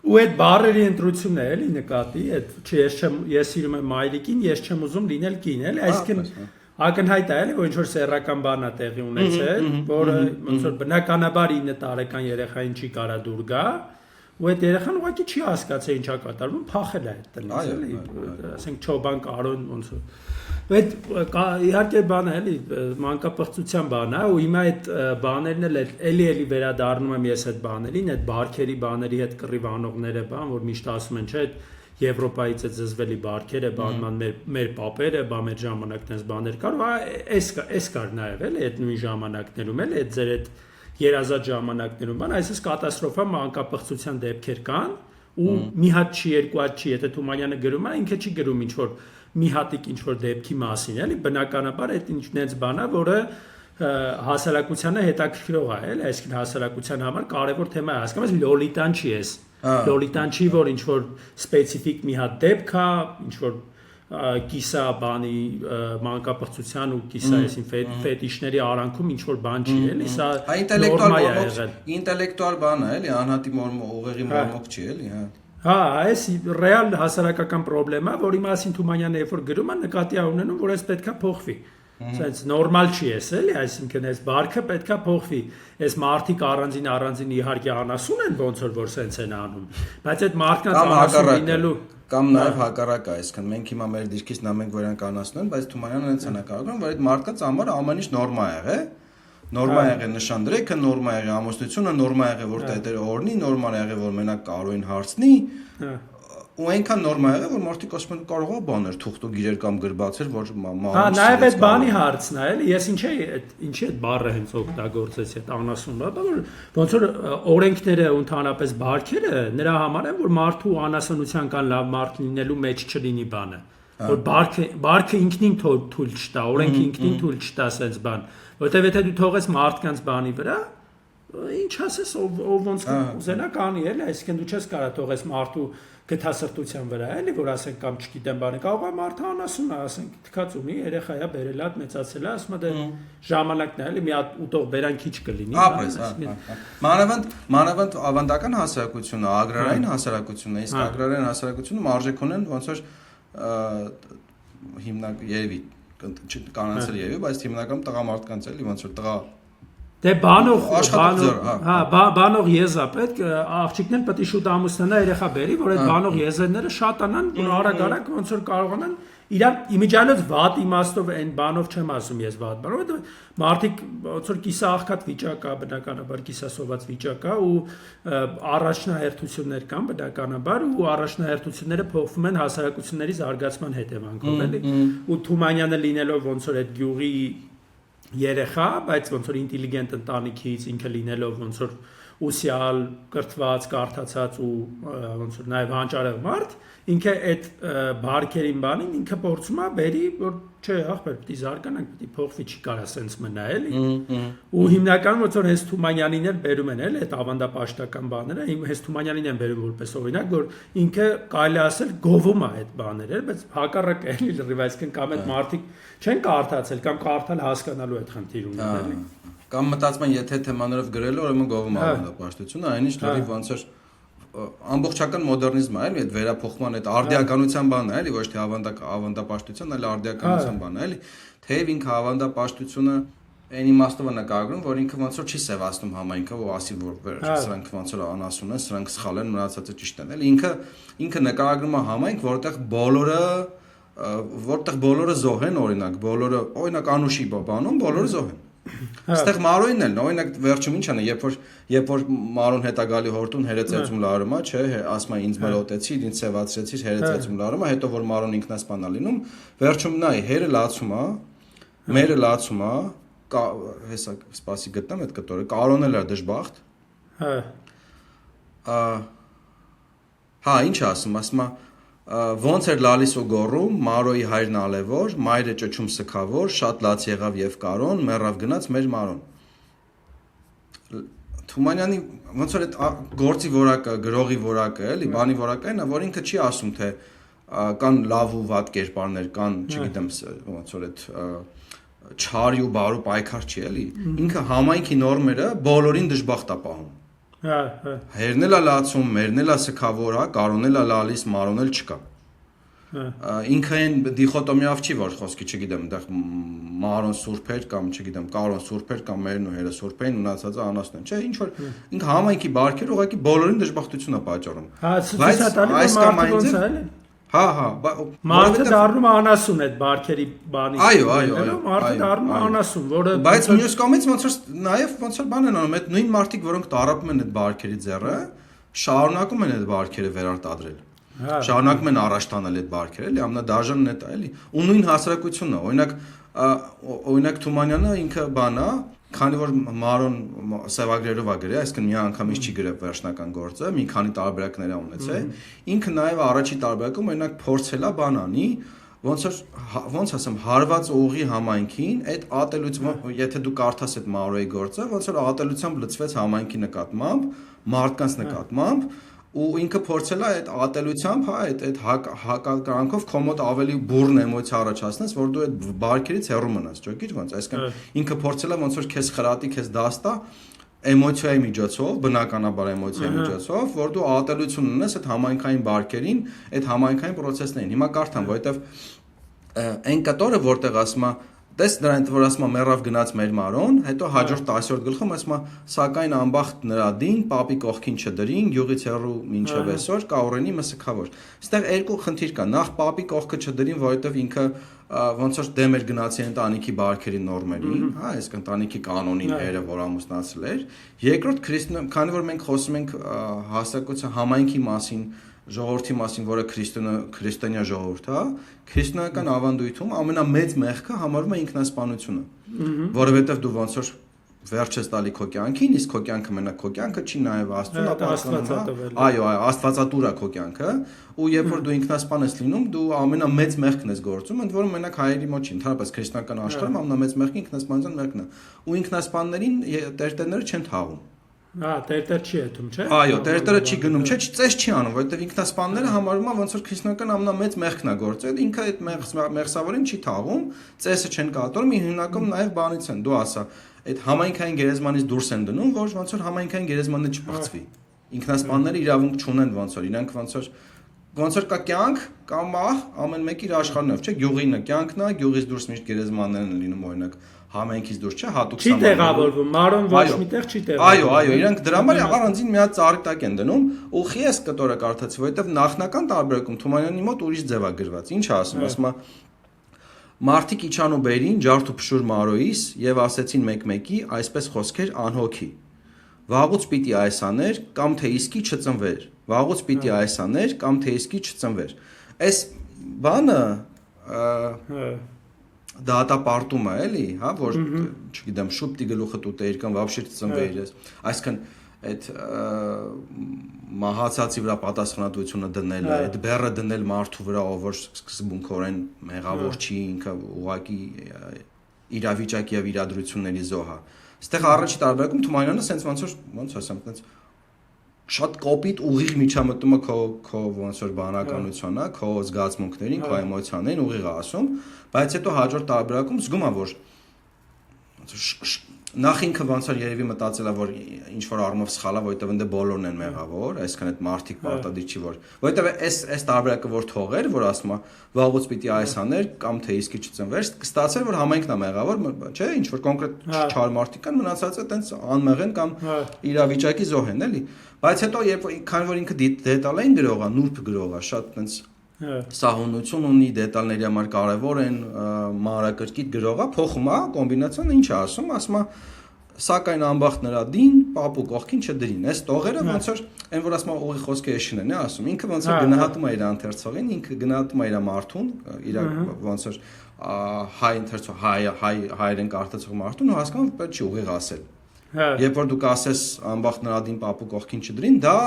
Ու այդ բարերի ընտրությունն է էլի նկատի, այդ ես սիրում եմ մայրիկին, ես չեմ ուզում լինել կին, էլի, այսինքն ակնհայտ է էլի, որ ինչ որ սեռական բան է տեղի ունեցել, որը ոնց որ բնականաբար 9 տարեկան երեխային չի կարա դուր գա, ու այդ երեխան ուղղակի չի հասկացել ինչա կատարվում, փախել է այդ տնից, էլի, ասենք Չոբան Կարոն ոնց որ այդ իհարկե բան է էլի մանկապղծության բան է ու հիմա այդ բաներն էլի վերադառնում եմ ես այդ բաներին, այդ բարքերի բաների հետ կռիվ անողները բան, որ միշտ ասում են, չէ, Եվրոպայից այդ զզվելի բարքերը, բանման մեր պապերը, բա մեր ժամանակն այս բաներ կար, այս կար նաև էլի այդ նույն ժամանակներում էլի այդ ձեր այդ երազած ժամանակներում բան, այսպես կատաստրոֆա մանկապղծության դեպքեր կան ու մի հատ չի, երկու հատ չի, եթե Թումանյանը գրում է, ինքը չի գրում ինչ որ մի հատիկ ինչ որ դեպքի մասին, էլի բնականաբար այդ ինչնենց բան է, որը հասարակությանը հետաքրքրող է, էլի, այսինքն հասարակության համար կարևոր թեմա է, հասկանում ես, լոլիտան չի էս։ Լոլիտան չի, որ ինչ որ սպეციფიկ մի հատ դեպք է, ինչ որ կիսա բանի մանկապղծության ու կիսա այսին ֆետիշների արանքում ինչ որ բան չի, էլի, սա ինտելեկտուալ բան է, էլի, անհատի ուղեղի մորմոք չի, էլի, հա։ Հա, այս ռեալ հասարակական խնդրեմ է, որի մասին Թումանյանը երբ որ գրում է, նկատի է ունենում, որ այս պետքա փոխվի։ Սենց նորմալ չի էս, էլի, այսինքն այս բարքը պետքա փոխվի։ Այս մարդիկ առանձին իհարկե անասուն են ոնց որ սենց են անում, բայց այդ մարդկանց անասուն լինելու կամ նաև հակառակը, այսինքն մենք հիմա մեր դիրքից նամենք որ ենք անասուն, բայց Թումանյանը հենց հնա կարող որ այդ մարդկանց համար ամեն ինչ նորմա եղե։ Նորմա եղե նշանդրեքը, նորմա եղե ամուսնությունը, նորմա եղե որ տետերը օրնի, նորմա եղե որ մենակ կարոին հարցնի։ Ու այնքան նորմա եղե որ մարդիկ ասում են կարող է բաներ թուղթ ու գիրեր կամ գրբացել որ Հա, նաև այդ բանի հարցն է, էլի, ես ինչի այդ բառը հենց օգտագործեցի այդ անասուն, որ ոնց որ օրենքները ու ընդհանրապես բարքերը նրա համար են որ մարդու անասնության կան լավ մարդ լինելու մեջ չլինի բանը։ Որ բարքը ինքնին թույլ չտա, օրենքը ինքնին թույլ չտա sense բան, որտեվ եթե դու թողես մարդկանց բանի վրա, ինչ ասես ով ոնց ուզենա կանի, էլի, այսինքն դու չես կարող թողես մարդու գտասրտության վրա, էլի, որ ասենք կամ չգիտեմ բանը, կարող է մարդը անասուն է, ասենք, թքած ունի, երեխա է, բերել է, մեծացել է, ասում է դե ժամանակն է, էլի, մի հատ ուտող բերան քիչ կլինի։ Ապրես, մանավանդ ավանդական հասարակությունը, ագրարային հասարակությունն է, իսկ ագրարային հասարակությունում արժեք ունեն ոնց որ հիմնակ երևի կանանցել երևի, բայց հիմնականում տղամարդկանց էլի ոնց որ տղա Դե բանող եզա պետք աղջիկներ պետք է շուտ ամուսնանա երեխա բերի, որ այդ բանող եզերները շատանան, որ արագ ոնց որ կարողանան իրար իմիջիալոց վատ իմաստով այն բանով չեմ ասում ես վատ բանով, որովհետև մարդիկ ոնց որ կիսաաղքատ վիճակ է, բնականաբար կիսասոված վիճակ է ու առաջնահերթություններ կան բնականաբար ու առաջնահերթությունները փոխվում են հասարակությունների զարգացման հետևանքով, էլի։ Ու Թումանյանը լինելով ոնց որ այդ գյուղի երեխա, բայց ոնց որ ինտելիգենտ ընտանիքից ինքը լինելով ոնց որ ուսյալ, կրթված, կարդացած ու ոնց որ նաև հանճարեղ մարդ, ինքը այդ բարքերին բանին ինքը փորձում է բերի, որ չէ, ախպեր, պիտի զարգանանք, պիտի փոխվի, չի կարա սենց մնա, էլի։ Ու հիմնականում ոնց որ հենց Թումանյանին էլ բերում են, էլի, այդ ավանդապաշտական բաները, հենց Թումանյանին են բերում որպես օրինակ, որ ինքը կարելի ասել գովում է այդ բաները, բայց հակառակ էլի լրիվ, այսինքն կամ այդ մարդիկ չեն կարդացել կամ կարդալ հասկանալու այդ խնդիր ունեն, էլի։ Կամ մտածում են, եթե թեմաներով գրելու, ուրեմն գովում է ավանդապաշտությունը, այնինչ լրիվ ոնց որ ամբողջական մոդեռնիզմը է, էլի, այդ վերափոխման, այդ արդիականության բանն է, էլի, ոչ թե ավանդապաշտության, այլ արդիականության բանն է, էլի, թեև ինքը ավանդապաշտությունը այն իմաստով է նկարագրում, որ ինքը ոնց որ չի սևացնում համայնքը, որ ասի որ սրանք ոնց որ անասուն են, սրանք սխալ են, մնացածը ճիշտ են, էլի, ինքը նկարագրում է համայնք, որտեղ բոլորը զոհ են, օրինակ Անուշի բանում բոլորը զոհ են։ Այստեղ Մարոյին էլ, օրինակ վերջում ինչ անը, երբ որ Մարոն հետա գալի հորտուն հերեցեցում լարումա, չէ, ասում է ինձ մրոտեցիր, ինձ սևացրեցիր, հերեցեցում լարումա, հետո որ Մարոն ինքնասպան է լինում, վերջում նայ, հերը լացում է, մերը լացում է, հեսա սպասի գտնեմ այդ կտորը կարոնել էր դժբախտ հա ինչ ասում ոնց էր լալիս ու գոռում Մարոյի հայրն ալևոր մայրը ճճում սքավոր շատ լաց եղավ եւ կարոն մեռավ գնաց մեր Մարոն Թումանյանի ոնց որ այդ գործի որակը գրողի որակը էլի բանի որակը այն որ ինքը չի ասում թե կան լավ ու վատ կերպարներ կան չգիտեմ ոնց որ այդ չարի ու բարու պայքար չի էլի ինքը համայնքի նորմերը բոլորին դժբախտ է պահում հերնել է լացում մերնել է սքավոր հա կարոնել է լալիս մարոնել չկա ինքը այն դիխոտոմիավ չի որ խոսքի չգիտեմ այդտեղ մարոն սուրբեր կամ չգիտեմ կարոն սուրբեր կամ մերն ու հերը սուրբեն ունացածը անասն են չէ ինչ որ ինքը համայնքի բարքեր ուղղակի բոլորին դժբախտություն է պատճառում բայց այս կամ Հա, մարդը դառնում է անասուն այդ բարքերի բանի։ Այո, մարդը դառնում է անասուն, որը Բայց մյուս կողմից ոնց որ նաև ոնց որ բան են անում, այդ նույն մարդիկ, որոնք տարապում են այդ բարքերի ձեռը, շարունակում են այդ բարքերը վերարտադրել։ Շարունակում են առաջ տանել այդ բարքերը, էլի, ամենադաժանն է դա, էլի։ Ու նույն հասարակությունն է, օրինակ Թումանյանը ինքը բան է, քանի որ Մարոն սևագրերով է գրել, այսինքն մի անգամից չի գրել վերջնական գործը, մի քանի տարբերակներ է ունեցել, ինքը նաև առաջի տարբերակում օրինակ փորձել է բան անի, ոնց ասեմ, հարված ուղի համայնքին, այդ ատելությամբ, եթե դու կարդաս այդ Մարոյի գործը, ոնց որ ատելությամբ լծվեց համայնքի նկատմամբ, մարդկանց նկատմամբ, ու ինքը փորձել է այդ ատելությամբ, հա, այդ հակակրանքով քո մոտ ավելի բուրն էմոցիա առաջացնես, որ դու այդ բարքերից հեռու մնաս, ճոգիր ոնց, այսինքն ինքը փորձել է ոնց որ քեզ խրատի, քեզ դաստա էմոցիայի միջոցով, բնականաբար էմոցիայի միջոցով, որ դու ատելություն ունես այդ համայնքային բարքերին, այդ համայնքային process-ներին։ Հիմա կարդամ, որովհետև այն կտորը որտեղ ասում է Տես նրան որ ասում մեռավ գնաց մեր Մարոն, հետո հաջորդ 10-րդ գլխում ասում սակայն անբախտ նրա դին, պապի կողքին չդրին, գյուղից հեռու մինչև այսօր կաուրենի մսքավոր։ Այստեղ երկու խնդիր կա։ Նախ պապի կողքը չդրին, որովհետև ինքը ոնց որ դեմ էր գնացի ընտանիքի բարքերի նորմերին, հա, այս ընտանիքի կանոնին հերը, որ ամուսնացել էր։ Երկրորդ քանի որ մենք խոսում ենք հասարակության համայնքի մասին ժողովրդի մասին, որը քրիստոնյա ժողովուրդ է, քրիստոնեական ավանդույթում ամենամեծ մեղքը համարվում է ինքնասպանությունը, որովհետև դու ոնց որ վերջ ես տալի քո կյանքին, իսկ քո կյանքը մենակ քո կյանքը չի նաև Աստծուն ապարգևում։ Այո, Աստվածատուր է քո կյանքը, ու երբ որ դու ինքնասպան ես լինում, դու ամենամեծ մեղքն ես գործում, ընդ որում մենակ հայերի մոտ չի, ընդհանրապես քրիստոնեական աշխարհում ամենամեծ մեղքը ինքնասպանության մեղքն է, ու ինքնասպաններին տերտերները չեն թաղում։ Հա, տերտեր չի եթում, չէ՞։ Այո, տերտերը չի գնում, չէ, ծես չի անում, որովհետև ինքնասպանները համարվում է ոնց որ քրիստոնեական ամենամեծ մեղքն է գործել, ինքը այդ մեղսավորին չի թաղում, ծեսը չեն կատարում, հիմնականում նաև բանից են, դու ասա, այդ համայնքային գերեզմանից դուրս են դնում, որ ոնց որ համայնքային գերեզմանը չփոխվի։ Ինքնասպանները իրավունք չունեն ոնց որ, իրանք ոնց որ կա կյանք կամ մահ, ամեն մեկի իր աշխարհներով, չէ, գյուղինը կյանքն է, գյուղից դուրս միշտ գերեզմաններն են լինում, օրինակ համայնքից դուրս չէ, հատուկ չի տեղավորվում, Մարոն ոչ միտեղ չի տեղավորվում։ Այո, իրանք դրա համար առանձին մի հատ ծառի տակ են դնում, ու խիես կտորը կարդացի, որովհետև նախնական տարբերակում Թումանյանի մոտ ուրիշ ձև է գրված։ Ինչ է ասում, Մարդիկ իջան ու բերին ջարդ ու փշուր Մարոյիս եւ ասեցին մեկ-մեկի այսպես խոսքեր անհոգի։ Վաղուց պիտի այս աներ կամ թե իսկի չծնվեր։ Վաղուց պիտի այս աներ կամ թե իսկի չծնվեր։ Այս բանը դատապարտում է, էլի, հա, որ չգիտեմ, շուտ պիտի գլուխը տուտեիր կամ вообще ծնվեիր ես։ Այսինքն այդ մահացածի վրա պատասխանատվությունը դնելը, այդ բեռը դնել մարդու վրա, ով որ սկզբունքորեն մեղավոր չի, ինքը ուղղակի իրավիճակի եւ իրադրությունների զոհ է։ Այստեղ առաջի տարբերակում Թումանյանը sense ոնց ասեմ, sense շատ կոպիտ ուղիղ միջամտումը քո ոնց որ բանականության է, քո զգացմունքներին, քո էմոցիաներին ուղիղ է ասում, բայց հետո հաջորդ տարբերակում զգում է որ նախ ինքը ոնց որ երևի մտածել է որ ինչ որ առումով սխալ է, որովհետև ընդ բոլորն են մեղավոր, այսինքն այդ մարդիկ պարտադիր չի որ, որովհետև այս տարբերակը որ թողեր, որ ասում է վաղուց պիտի այս աներ կամ թե իսկի չծնվեր, կստացեր որ համայնքն է մեղավոր, չէ, ինչ որ կոնկրետ չար մարդիկ կան, մնացածը տենց անմեղ են կամ իրավիճակի զոհ են, էլի, բայց հետո երբ քանի որ ինքը դետալային գրող է, նուրբ գրող է, շատ տենց սահունություն ունի, դետալների համար կարևոր են, մանրակրկիտ գրող է, փոխում է կոմբինացիան ինչ է ասում է Սակայն ամբախտ նրա դին պապու կողքին չդրին։ Այս տողերը ոնց որ այն որ ասում ուղի խոսքը էշին է ասում։ Ինքը ոնց որ գնահատում է իր ընթերցողին, ինքը գնահատում է իր մարդուն, իր ոնց որ հայ ընթերցող հայերեն կարդացող մարդուն ու հասկանում որ պետք չի ուղիղ ասել։ Երբ որ դու կասես ամբախտ նրա դին պապու կողքին չդրին, դա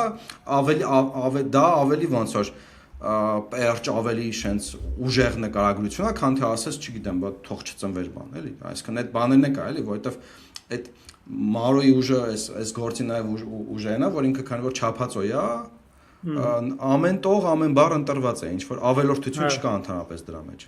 ավելի ոնց որ պերճ ավելի շենց ուժեղ նկարագրություն է, քան թե ասես, չգիտեմ, բա թող չծնվեր բան, էլի։ Այսինքն այդ բաներն է կա, էլի, որովհետև այդ Մարոյի ուժը այս գործի նաև ուժն է, որ ինքը քանի որ չափածոյ է, ամեն տող, ամեն բառ ընտրված է, ինչ որ ավելորդություն չկա ընդհանրապես դրա մեջ։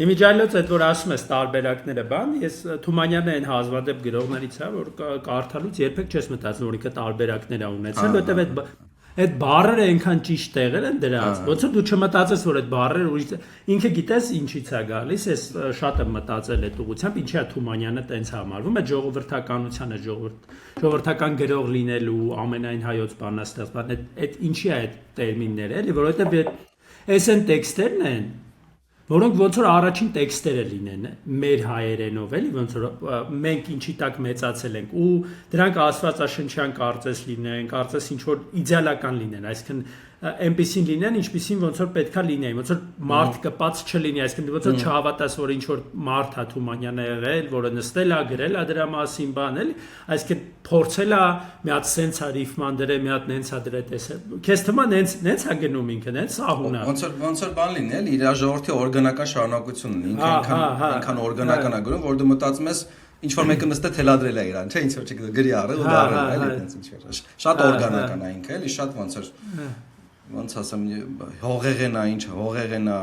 Իմիջիայլոց այդ որ ասում ես տարբերակները բան, ես Թումանյանը այն հազվադեպ գրողներից է, որ կարդալուց երբեք չես մտածում, որ ինքը տարբերակներ է ունեցել, որովհետև այդ բառերը այնքան ճիշտ տեղեր են դրած, ոնց որ դու չմտածես, որ այդ բառերը ուրիշ ինքը գիտես ինչից է գալիս, ես շատ եմ մտածել այդ ուղղությամբ, ինչի է Թումանյանը տենց համարվում, այդ ժողովրդականությունը, ժողովրդական գրող լինելու, ամենայն հայոց բանաստեղծ, այդ ինչի է այդ տերմինները, էլի, որովհետև այս են տեքստերն են, որոնք ոնց որ առաջին տեքստերը լինեն մեր հայերենով, էլի, ոնց որ մենք ինչի տակ մեծացել ենք ու դրանք աստվածաշնչյան կարծես լինեն, կարծես ինչ որ իդեալական լինեն, այսինքն այնպեսին լինեն, ինչպեսին ոնց որ պետքա լինեին, ոնց որ մարդ կպած չլինի, այսինքն ոնց որ չհավատաս, որ ինչ որ մարդ է Թումանյանը եղել, որը նստել է, գրել է դրա մասին բան, էլի, այսինքն փորձել է մի հատ սենցա ռիֆման դրել, մի հատ նենցա դրել, տեսել։ Քեզ թվում է նենց է գնում ինքը, նենց սահուն է։ Ոնց որ բան լինի, էլի, իր ժողովրդի օրգանական շարունակությունն է, ինքը այնքան օրգանական է գրում, որ դու մտածում ես ինչ որ մեկը նստել թելադրել է իրան, չէ, ինչ որ չգիտեմ, գրի առել ու դարել, էլի, այնպես ինչ որ։ Շատ օրգանական է ինքը, էլի, շատ ոնց ասեմ, հողեղեն է, ինչ հողեղեն է։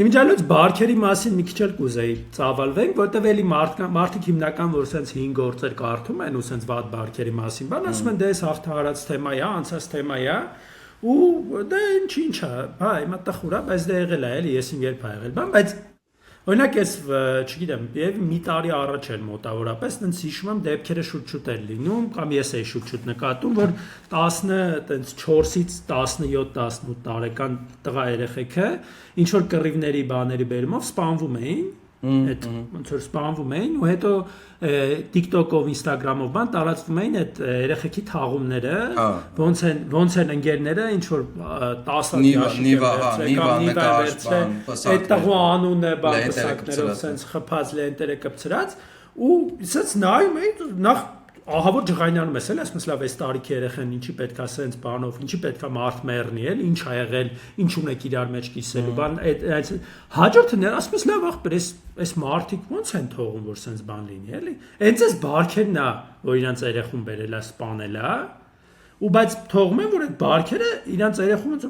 Իմիջիայլոց բարքերի մասին մի քիչ էլ կուզեի ծավալվենք, որտեղ էլի մարդիկ հիմնական որ սենց 5 գործեր կարդում են ու սենց վատ բարքերի մասին, բան ասում են դե էս հաղթահարած թեմա է, անցած թեմա է, ու դե ինչ է, հա, հիմա տխուր է, բայց դե եղել է, էլի, ես իմ երբ է եղել, բան, բայց օրինակ ես, չգիտեմ, եւ մի տարի առաջ էր մոտավորապես, տենց հիշում եմ դեպքերը շուտ-շուտ էր լինում, կամ ես էի շուտ-շուտ նկատում, որ 14-ից 17-18 տարեկան տղա երեխեքը ինչ որ կռիվների բաների բերումով սպանվում էին, այդ ոնց որ սպանվում էին, ու հետո TikTok-ով, Instagram-ով բան տարածվում էին այդ երեխեքի թաղումները, ոնց են ընկերները ինչ որ 10 այդ տղու անունը բան պսակներով սենց խփած լենտերը կպցրած ու սենց նայում էի նախ ահավոր ջղայնանում ես էլ ասում ես լավ այս տարիքի երեխան ինչի պետքա սենց բանով ինչի պետքա մարդ մեռնի էլ ինչ ա եղել ինչ ունեք իրար մեջ կիսելու բան այդ հաջորդը ներ ասում ես լավ ախպեր այս մարդիկ ոնց են թողում որ սենց բան լինի էլի հենց այս բարքերն է որ իրանց երեխուն բերել է սպանել է ու բայց թողում են որ այդ բարքերը իրանց երեխուն ոնց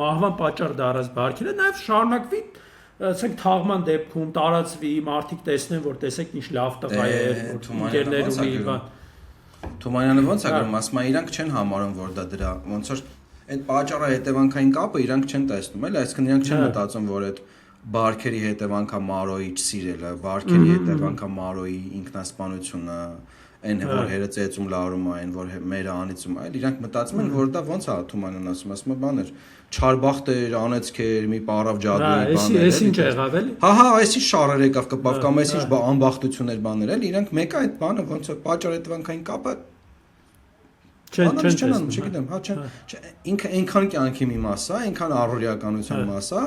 մահվան պատճառ դարած բարքերը նաև շարունակվի ասենք թաղման դեպքում տարածվի մարդիկ տեսնեն որ տեսեք ինչ լավ տղա է ընկերներ ունի բան Թումանյանը ոնց է գրում, ասում է իրանք չեն համարում, որ դա դրա ոնց որ այդ պատճառը հետևանքային կապը իրանք չեն տեսնում, էլ այսինքն իրանք չեն մտածում, որ այդ բարքերի հետևանքա Մարոյի չսիրելը, բարքերի հետևանքա Մարոյի ինքնասպանությունը, այն որ հերը ծեծում լարում այն, որ մերը անիծում, այլ իրանք մտածում են, որ դա ոնց է Թումանյանն ասում է բաներ, չարբախտեր, անեցքեր, մի պարավ ջադուի բաներ։ Էս ինչ եղավ էլի։ Հա, այսի շարեր եկավ կպավ կամ այսի անբախտություններ բաներ էլ, իրանք մեկը այդ բանը ոնց է պատճառ հետևանքային կապը չեն անում, չգիտեմ, հա չեն։ Ինքը այնքան կյանքի մի մաս է, այնքան առօրեականության մաս է,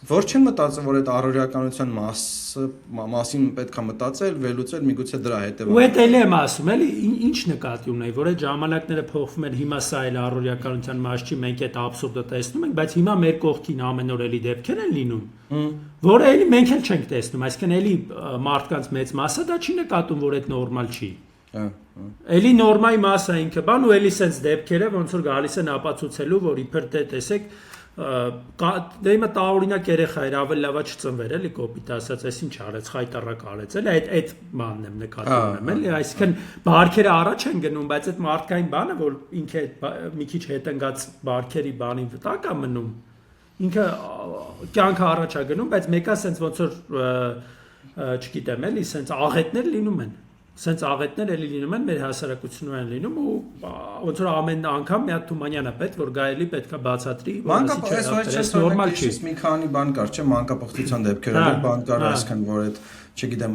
որ չեն մտածում, որ այդ առօրեականության մասին պետք է մտածել, վերլուծել, միգուցե դրա հետևանքով։ Ու այդ էլ եմ ասում, էլի, ինչ նկատի ունեի, որ այդ ժամանակները փոխվում են, հիմա սա էլ առօրեականության մաս չի, մենք այդ աբսուրդը տեսնում ենք, բայց հիմա մեր կողքին ամեն օր էլի դեպքեր են լինում, որը էլի մենք էլ չենք տեսնում, այսինքն էլի մարդկանց մեծ մասը դա չի նկատում, որ այդ նորմալ չի։ Էլի նորմայի մասը ինքը բան ու էլի sense դեպքերը ոնց որ գալիս են ապացուցելու, որ իբր տեսեք դե հիմա տարօրինակ երեխա էր ավելի լավա չծնվեր էլի կոպիտ ասած այս ինչ արեց խայտարակ արեց էլի այդ բանն եմ նկատի ունեմ էլի այսինքն բարքերը առաջ են գնում բայց այդ մարդկային բանը որ ինքը մի քիչ հետընկած բարքերի բանի վտակ է մնում ինքը կյանքը առաջ է գնում բայց մեկը sense ոնց որ չգիտեմ էլի sense աղետներ լինում են Սենց աղետներ էլի լինում են մեր հասարակությունում են լինում ու ոնց որ ամեն անգամ մի հատ Թումանյանը պետք որ գայելի պետքա բացատրի Մանկապարտեզը նորմալ չի մի քանի բան կար չէ մանկապարտեզության դեպքերով բան կար այսքան որ այդ չգիտեմ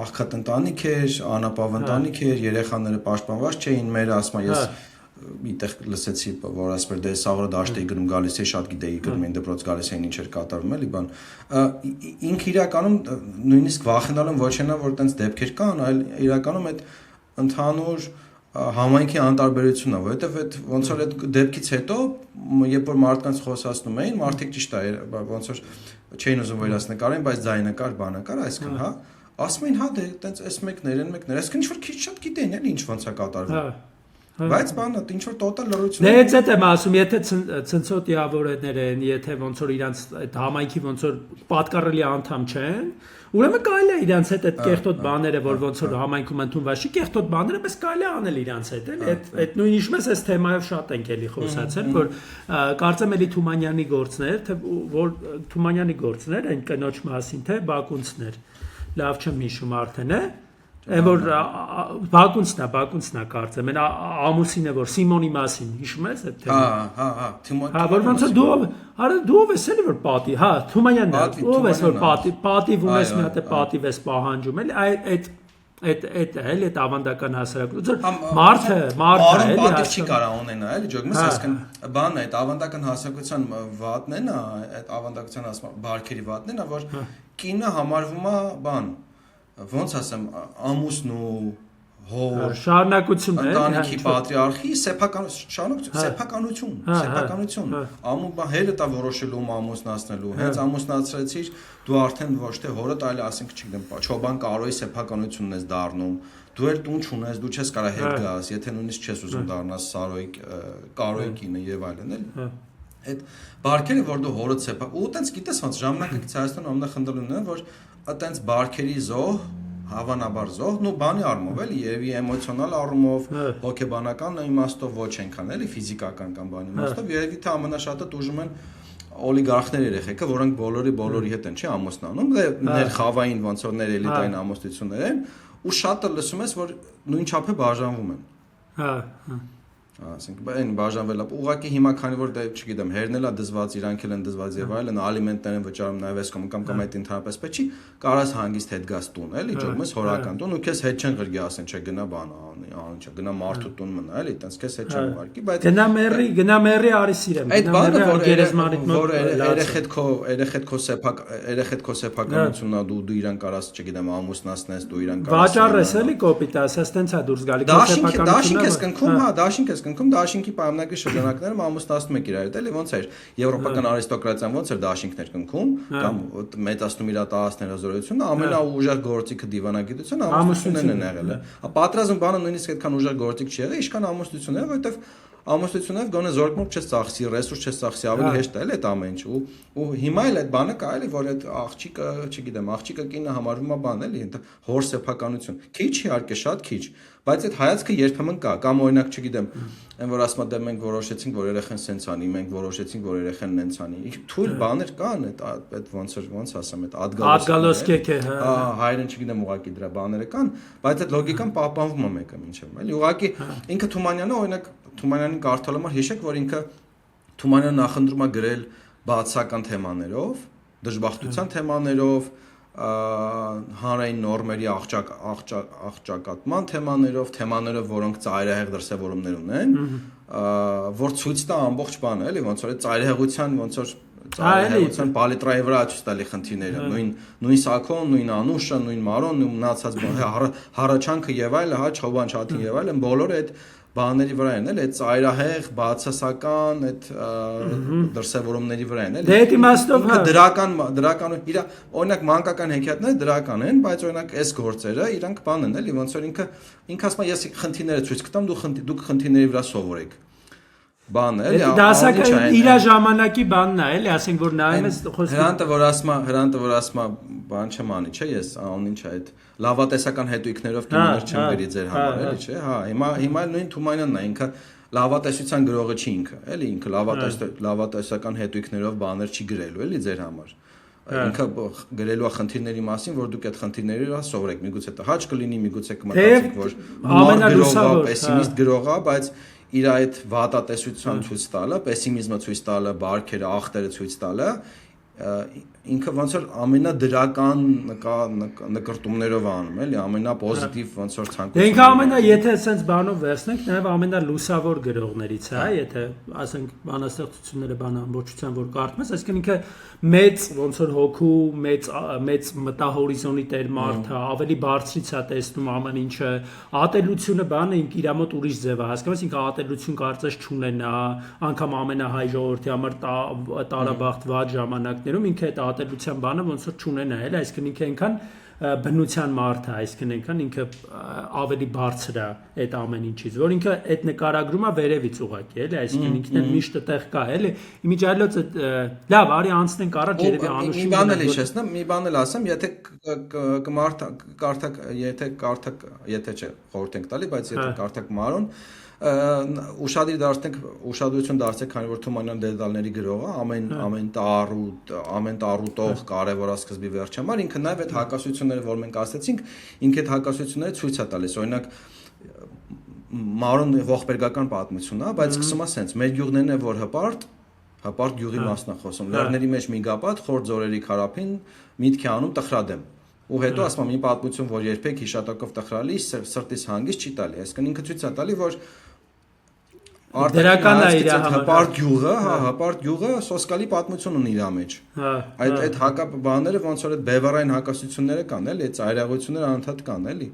աղքատ ընտանիք էր անապավ ընտանիք էր երեխաները պաշտպանված չէին մեր ասма ես միտեղ լսեցի որ ասպեր դե սաղը դաշտեի գնում գալիս է շատ գիտեի գնում են դպրոց գալիս էին ինչ էր կատարվում էլի բան ինք իրականում նույնիսկ վախենալու ոչ այնա որ տենց դեպքեր կան այլ իրականում այդ ընդհանուր համայնքի անտարբերությունն է որովհետև այդ ոնց որ այդ դեպքից հետո երբ որ մարդկանց խոսացնում էին մարդիկ ճիշտ է ոնց որ չէին ուզում վերացնեկարեն բայց ձայնակար բանակար այսքան հա ասում էին հա դե տենց այս մեկներ այսքան ինչ որ քիչ շատ գիտեին էլի ինչ ոնց է կատարվում Բայց բանը ինչ որ տոտալ լրություն Դե այդ եմ ասում, եթե ցնցոտիավորներ են, եթե ոնց որ իրանց այդ համայնքի ոնց որ պատկառելի անդամ չեն, ուրեմն կարելի է իրանց հետ այդ կեղտոտ բաները, որ ոնց որ համայնքում ընդունված չի, կեղտոտ բաները, բայց կարելի է անել իրանց հետ, էլի, այդ նույն իշմես այս թեմայով շատ ենք էլի խոսացել, որ կարծեմ էլի Թումանյանի գործներ, թե որ Թումանյանի գործներ, այն կնոջ մասին, թե Բակունցներ, լավ չեմ հիշում արդեն է Որ բակունցնա կարծեմ, այն ամուսինը որ Սիմոնի մասին հիշում ես այդ թեման։ Հա, որ ոնց դու ով ես էլի որ պատի, հա, Թումանյանն է, ով ես որ պատիվ ունես մի հատ է պատիվ ես պահանջում, էլի այդ էլի այդ ավանդական հասարակություն մարդը էլի պատիվ չի կարող ունենա, էլի ջոգմես այսքան բանն է, այդ ավանդական հասարակության վատն է, այդ ավանդակության ասում բարքերի վատն է, որ կինը համարվում է բան Ոնց ասեմ ամուսն ու հոր շարունակություն է ընտանիքի պատրիարխի սեփականություն ամու հերը տա որոշելու ամուսնացնելու հենց ամուսնացրեցիր դու արդեն ոչ թե հորդ այլ ասենք չգիտեմ Չոբան Կարոյի սեփականությունն ես դառնում դու էլ տուն չունես դու չես կարող հետ գաս եթե նույնիսկ չես ուզում դառնաս Կարոյի կինը եւ այլն էլ այդ բարքերը որ դու հորդ սեփա ու տենց գիտես ոնց ժամանակից Հայաստանում ամենախնդրելն է որ այտենց բարքերի զոհ հավանաբար զոհ նո բանի առումով էլի եւ էմոցիոնալ առումով հոգեբանական իմաստով ոչ այնքան էլի ֆիզիկական կամ բանի իմաստով երևի թե ամենաշատը դուժում են օլիգարխներ երեխեքը որոնք բոլորի հետ են չի ամուսնանում դե ներ խավային ոնց որ ներ էլիտային ամուսնություններ են ու շատը լսում ես որ նույն չափը բաժանվում են հա ասենք բան բաժանվել է ուղղակի հիմա քանի որ դե չգիտեմ հերնելա դզված իրանք էլ են դզված եւ այլն ալիմենտներ են վճարում նաեւ այս կամ այդ ընդհանրապես պետք չի կարաս հանգիստ հետ գաս տուն էլի ջոմես հորական տուն ու քեզ հետ չեն գրգի ասեն չէ գնա բան անի չէ գնա մարդու տուն մնա էլի տենց քեզ հետ չեն ուղարկի բայց գնա մերի արի սիրեմ այդ բանը որ երեխեդ քո սեփականությունն է դու իրան կարաս չգիտեմ ամուսնացնես դու իրան կարաս վաճառես էլի կոպիտ ասես տենց է դուրս գալի քո սեփականությունը դաշինք ես կնքում հա դաշինք ես կնքում դաշինքի պայմանագրի շրջանակներում ամուսնացնում եք իրար հետ էլի ոնց էր եվրոպական արիստոկրատիան ոնց էր դաշինքներ կնքում կամ մեծացնում իր տասներ հազարությունը ամենաուժեղ գործիքը դիվանագիտությունը ամուսնությունն են եղել պատրաստում բանը նույնիսկ այդքան ուժեղ գործիք չի եղել ինչքան ամուսնությունն է որովհետև ամուսնությունով գոնե զորքմունք չես ծախսի ռեսուրս չես ծախսի ավելի հեշտ է էլ այդ ամեն ինչ ու հիմա էլ այդ բանը կա էլի որ այդ աղջիկը չգիտեմ աղջիկը կինը համարվում է բան էլի հոր սեփականություն քիչ իհարկե շատ քիչ բայց այդ հայացքը երբեմն կա կամ օրինակ չգիտեմ այն որ ասում դե մենք որոշեցինք որ երեխան սենց անի մենք որոշեցինք որ երեխան նենց անի թույլ բաներ կան այդ ոնց ասեմ այդ ադգալոսկեքը հայերեն չգիտեմ ուղակի դրա բաները կան բայց այդ լոգիկան պահպանվում է մեկը մինչև էլի ուղակի ինքը Թումանյանը օրինակ Թումանյանին կարդալու համար հիշեք որ ինքը Թումանյանը նախընտրում է գրել բացական թեմաներով դժբախտության թեմաներով հանրային նորմերի աղճակատման թեմաներով որոնք ծայրահեղ դրսևորումներ ունեն որ ցույց տա ամբողջ բանը էլի ոնց որ ծայրահեղության ոնց որ ծայրահեղության պալիտրայի վրա ցույց տալի խնդիրները նույն Սաքոն նույն Անուշը նույն Մարոն նույն մնացած հառաչանքը եւ այլը հա Չոբան Չաթին եւ այլն բոլորը այդ բաների վրա են էլ այդ ծայրահեղ բացասական այդ դրսևորումների վրա են էլ դե այդ իմաստով հա դրական իր օրինակ մանկական հեքիաթները դրական են բայց օրինակ այս գործերը իրանք բան են էլի ոնց որ ինքը ասում է ես խնդիրները ցույց կտամ դուք խնդիրների վրա սովորեք բան է էլի դասական իր ժամանակի բանն է էլի ասենք որ նայում ես հրանտը որ ասում է բան չեմ անի չէ ես անին չէ այդ լավատեսական հետույքներով կինոներ չեմ գրի ձեր համար էլի չէ հա հիմա նույն Թումանյանն է ինքը լավատեսության գրողը չի ինքը էլի ինքը լավատեսական հետույքներով բաներ չի գրելու էլի ձեր համար ինքը գրելու է խնդիրների մասին, որ դուք այդ խնդիրների վրա սովորեք, միգուցե տհաճ կլինի, միգուցե կմտածեք, որ ամենալուսավոր պեսիմիստ գրող է, բայց իր այդ վատատեսության ցույց տալը, պեսիմիզմը ցույց տալը, բարքերը, ախտերը ցույց տալը, ինքը ոնց որ ամենադրական նկարտումներով անում էլի, ամենապոզիտիվ ոնց որ ցանկություն։ Ինքը ամենա, եթե sense բանով վերցնենք, նաև ամենալուսավոր գրողներից է, եթե ասենք բանաստեղծությունները բանամբողջության որ կարդում ես, այսինքն ինքը մեծ ոնց որ հոգու, մեծ մտահորիզոնի տեր մարդ է, ավելի բարձրից է տեսնում ամեն ինչը, ատելությունը բանը իր մոտ ուրիշ ձև է, հասկանաս, ինքը ատելություն կարծես չունենա, անգամ ամենահայ ժողովրդի համար տարաբախտ վատ ժամանակներում ինքը այդ ատելության բանը ոնց որ չունենա, էլ այսինքն ինքը այնքան բնության մարդ է, այսինքն այնքան ինքը ավելի բարձր է այդ ամեն ինչից, որ ինքը այդ նկարագրումը վերևից ուղղակի էլի, այսինքն ինքն էլ միշտ տեղ կա, էլի, իմիջիայլոց լավ, արի անցնենք առաջ երևի Անուշի մի բան էլ հիշեցնեմ, մի բան էլ ասեմ, եթե կարդակ, եթե չէ, խորհուրդ ենք տալի, բայց եթե կարդակ Մարոն, ուշադրություն դարձեք, քանի որ Թումանյան դետալների գրողը ամեն տառուտող կարևորասկզբի վերջ համար ինքը նաև այդ հակասությունները, որ մենք ասացինք, ինքը այդ հակասությունները ցույց է տալիս, օրինակ Մարոն ողբերգական պատմություն է, բայց սկսում է սենց, մեր գյուղներն է որ հպարտ գյուղի մասն է խոսում, լեռների մեջ միգապատ, խոր ձորերի քարափին միտք է անում տխրադեմ։ Ու հետո ասում մի պատմություն, որ երբեք հիշատակով տխրալի սրտից հանգիստ չի տալի, այսինքն ինքը ցույց է տալի, որ դրական է իր հպարտ գյուղը սոսկալի պատմություն ունի իր մեջ։ Այդ հակապ բաները ոնց որ այդ բևեռային հակասությունները կան, էլի, այդ ծայրահեղությունները անընդհատ կան, էլի։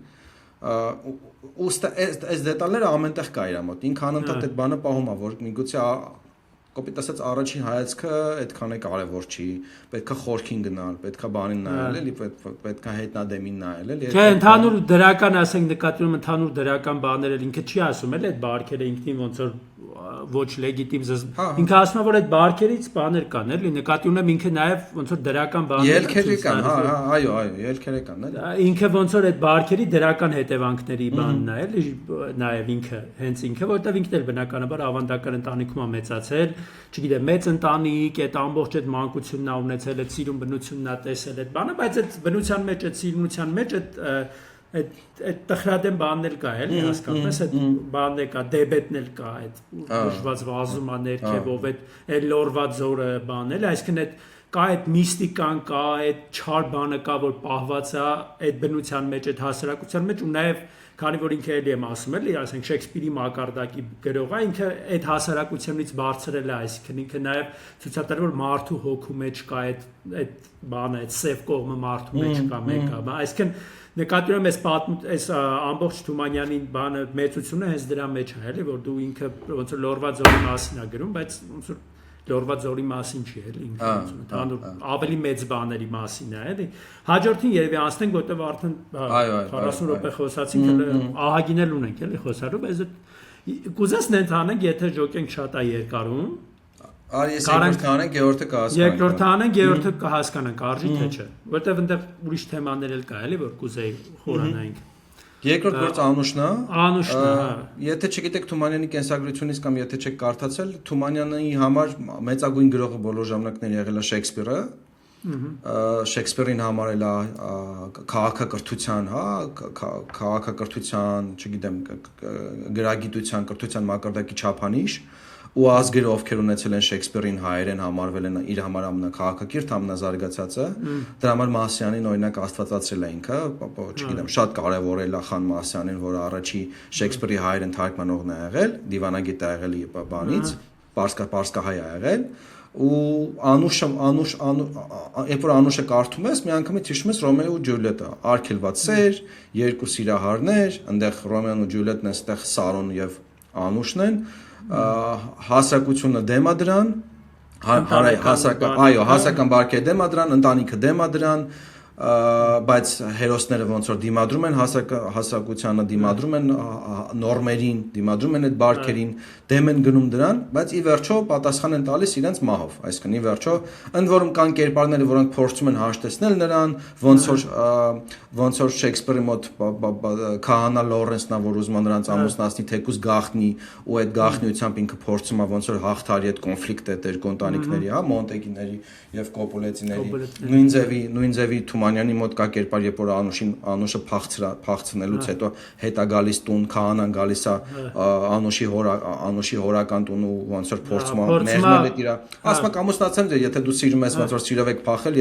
Ուստի այս դետալները ամենտեղ կա իր մոտ։ Ինքը անընդհատ այդ բանը պահում է, որ միգուցե կոպիտ ասած առաջին հայացքը այդքան է կարևոր չի, պետք է խորքին գնալ, պետք է բանին նայել, էլի, պետք է հետնադեմին նայել, էլի։ Չէ, ընդհանուր դրական ասենք նկատի ունեմ ընդհանուր դրական բաները ինքը չի ասում, էլի, այդ բարքերը ինքնին ոնց որ ոչ լեգիտիմ ինքը ասում է որ այդ բարքերից բաներ կան, էլի, նկատի ունեմ ինքը նաև ոնց որ դրական բաներ ելքերը կան, այո, ելքերը կան, էլի։ Ինքը ոնց որ այդ բարքերի դրական հետևանքների բանն է, էլի, նաև ինքը, հենց ինքը, որտեղ ինքն էլ բնականաբար ավանդական ընտանիքում է մեծացել, չգիտեմ, մեծ ընտանիք, այդ ամբողջ այդ մանկությունն է ունեցել, այդ սիրուն բնությունն է տեսել այդ բանը, բայց այդ բնության մեջ, այդ սիրունության մեջ այդ տխրադեմ բանն էլ կա, էլի, հասկանում ես, այդ բանն էլ կա, դեբետն էլ կա, այդ ուժված վազում է ներքևով, այդ լորված զորը բան, էլի, այսինքն այդ կա այդ միստիկան, կա այդ չար բանը կա, որ պահված է այդ բնության մեջ, այդ հասարակության մեջ ու նաև քանի որ ինքը էլի եմ ասում էլի, ասենք Շեքսպիրի մակարդակի գրողը, ինքը այդ հասարակությունից բարձրել է, այսինքն ինքը նաև ցույց է տալիս, որ մարդու հոգու մեջ կա այդ բանը, այդ սև կողմը մարդու մեջ կա, մեկը, այսինքն նկատի ունեմ այս ամբողջ Թումանյանի բանը մեծությունը հենց դրա մեջ է, էլի, որ դու ինքը ոնց որ լորված զորի մասին է գրում, բայց ոնց որ լորված զորի մասին չի, էլի, ինքը ընդհանուր ավելի մեծ բաների մասին է, էլի։ Հաջորդին երևի անցնենք, որտեղ արդեն 40 րոպե խոսացինք, ահագին էլ ունենք, էլի, խոսալու, բայց կուզես նենց անենք, եթե ժոկենք շատ է երկարում։ Արի ես երկրորդ անենք, երրորդը կհասկանանք։ Երկրորդ անենք, երրորդը կհասկանանք, արժի թե չէ, որտեղ այնտեղ ուրիշ թեմաներ էլ կա, էլի, որ կուզեի խորանայինք։ Երկրորդ գործը Անուշն է։ Անուշն է, հա։ Եթե չգիտեք Թումանյանի կենսագրությունից կամ եթե չեք կարդացել, Թումանյանի համար մեծագույն գրողը բոլոր ժամանակներ եղել է Շեքսպիրը։ Շեքսպիրին համարել է քաղաքակրթության, հա, քաղաքակրթության, չգիտեմ, գրագիտության, կրթության մակարդակի չափանիշ ու ազգերը ովքեր ունեցել են Շեքսպիրին հայերեն համարվել են իր համար ամենակաղաքակիրթ, ամենազարգացածը, դրա համար Մասյանին օրինակ աստվածացրել է ինքը, չգիտեմ, շատ կարևորել է Խան Մասյանին, որը առաջի Շեքսպիրի հայերեն թարգմանողն է եղել, դիվանագետ է եղել բանից, պարսկահայ է եղել, ու երբ որ Անուշը կարդում ես, մի անգամից հիշում ես Ռոմեո ու Ջուլիետը, արգելված սեր, երկու սիրահարներ, այնտեղ Ռոմեոն ու Ջուլիետն են, այստեղ Սարոն եւ Անուշն են, հասարակությունը դեմ է դրան, հասարական բարքերը դեմ է դրան, ընտանիքը դեմ է դրան, բայց հերոսները ոնց որ դիմադրում են հասարակությանը, դիմադրում են նորմերին, դիմադրում են այդ բարքերին, դեմ են գնում դրան, բայց ի վերջո պատասխան են տալիս իրենց մահով, այսինքն ի վերջո ընդ որում կան կերպարներ, որոնք փորձում են հաշտեցնել նրան, ոնց որ Շեքսպիրի մոտ քահանա Լորենսն է, որ ուզում է նրանց ամուսնացնի, թեկուզ գաղտնի, ու այդ գաղտնիությամբ ինքը փորձում է ոնց որ հաղթարի այդ կոնֆլիկտը երկու ընտանիքների, հա, Մոնտեգիների եւ Կոպոլետիների, նույն ձևի Թումանյանի մոտ կա կերպար, երբ որ Անուշը փախցնելուց հետո հետ է գալիս տուն, քահանան գալիս է Անուշի հորական տուն ու ոնց որ փորձում է մերնել այդ իր, ասում է կամուսնացեմ ձեզ, եթե դու սիրում ես ոնց որ սիրով եք փախել,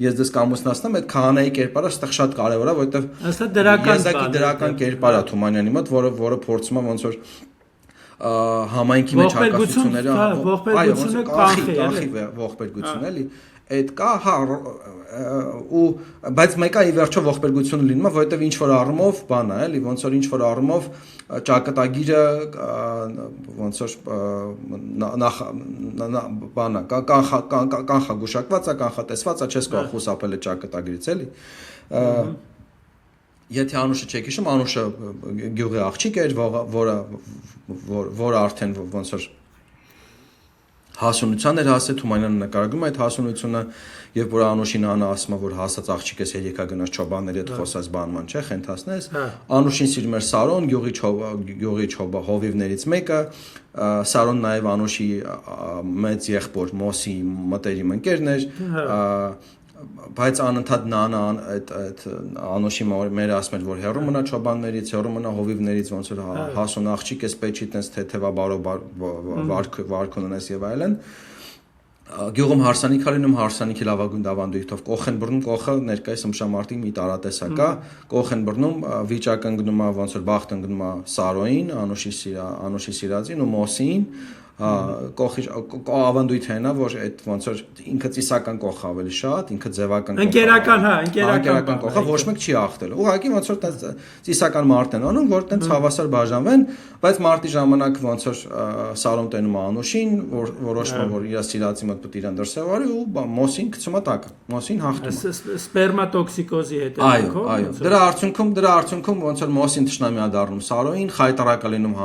ես ձեզ կամուսնացնեմ, այդ քահանայի կերպարը այստեղ շատ կարևոր է, որովհետեւ դրական կերպար է Թումանյանի մոտ, որը փորձում է ոնց որ համայնքի մեջ հակասությունները, ողբերգություն էլի, այդ կա, հա, ու բայց մեկը ի վերջո ողբերգությունը լինում է, որովհետև ինչ որ առումով բան է, էլի, ոնց որ ինչ որ առումով ճակատագիրը ոնց որ բան է, կանխագուշակված է, կանխատեսված է, չես կարող խուսափել այդ ճակատագրից, էլի։ Եթե Անուշը չեք հիշում, Անուշը գյուղի աղջիկ էր, որը արդեն ոնց որ հասունության էր հասել, Թումանյանը նկարագրում այդ հասունությունը, երբ որ Անուշին Անա ասում է, որ հասած աղջիկ ես, երեքա գնաց չոբանների հետ խոսած բանման, չէ, խենթացնես, Անուշին սիրում էր Սարոն, գյուղի հովիվներից մեկը, Սարոն նաև Անուշի մեծ եղբոր Մոսի մտերիմ ընկերն էր, բայց անընդհատ այդ Անուշի մերը ասում էր, որ հեռու մնա չոբաններից, հեռու մնա հովիվներից, ոնց որ հասուն աղջիկ ես, պետք չի տենց թեթևա վարք ունենես եւ այլն։ Գյուղում հարսանիք է լինում, հարսանիքի լավագույն դավանդույթով կոխ են բռնում, կոխը ներկայիս ըմբշամարտի մի տարատեսակ է, կոխ են բռնում, վիճակը ընկնում է, ոնց որ բախտը ընկնում է Սարոյին, Անուշի սիրածին ու Մոսին, կողի ավանդույթ է նա, որ այդ ոնց որ ինքը ծիսական կողը ավելի շատ, ինքը ձևական կողը, ընկերական կողը ոչ մեկ չի ախտել։ Ուղղակի ոնց որ ծիսական մարդ են անում, որ տենց հավասար բաժանվեն, բայց մարտի ժամանակ ոնց որ Սարոն տենում է Անուշին, որոշվում է, որ իր սիրածի մոտ պետք է իրան դրսևորի ու Մոսին գցում է տակը, Մոսին հաղթում է։ Սպերմատոքսիկոզի հետևանքով։ Այո, դրա արդյունքում ոնց որ Մոսին թշնամի է դառնում Սարոյին, խայտարակ է լինում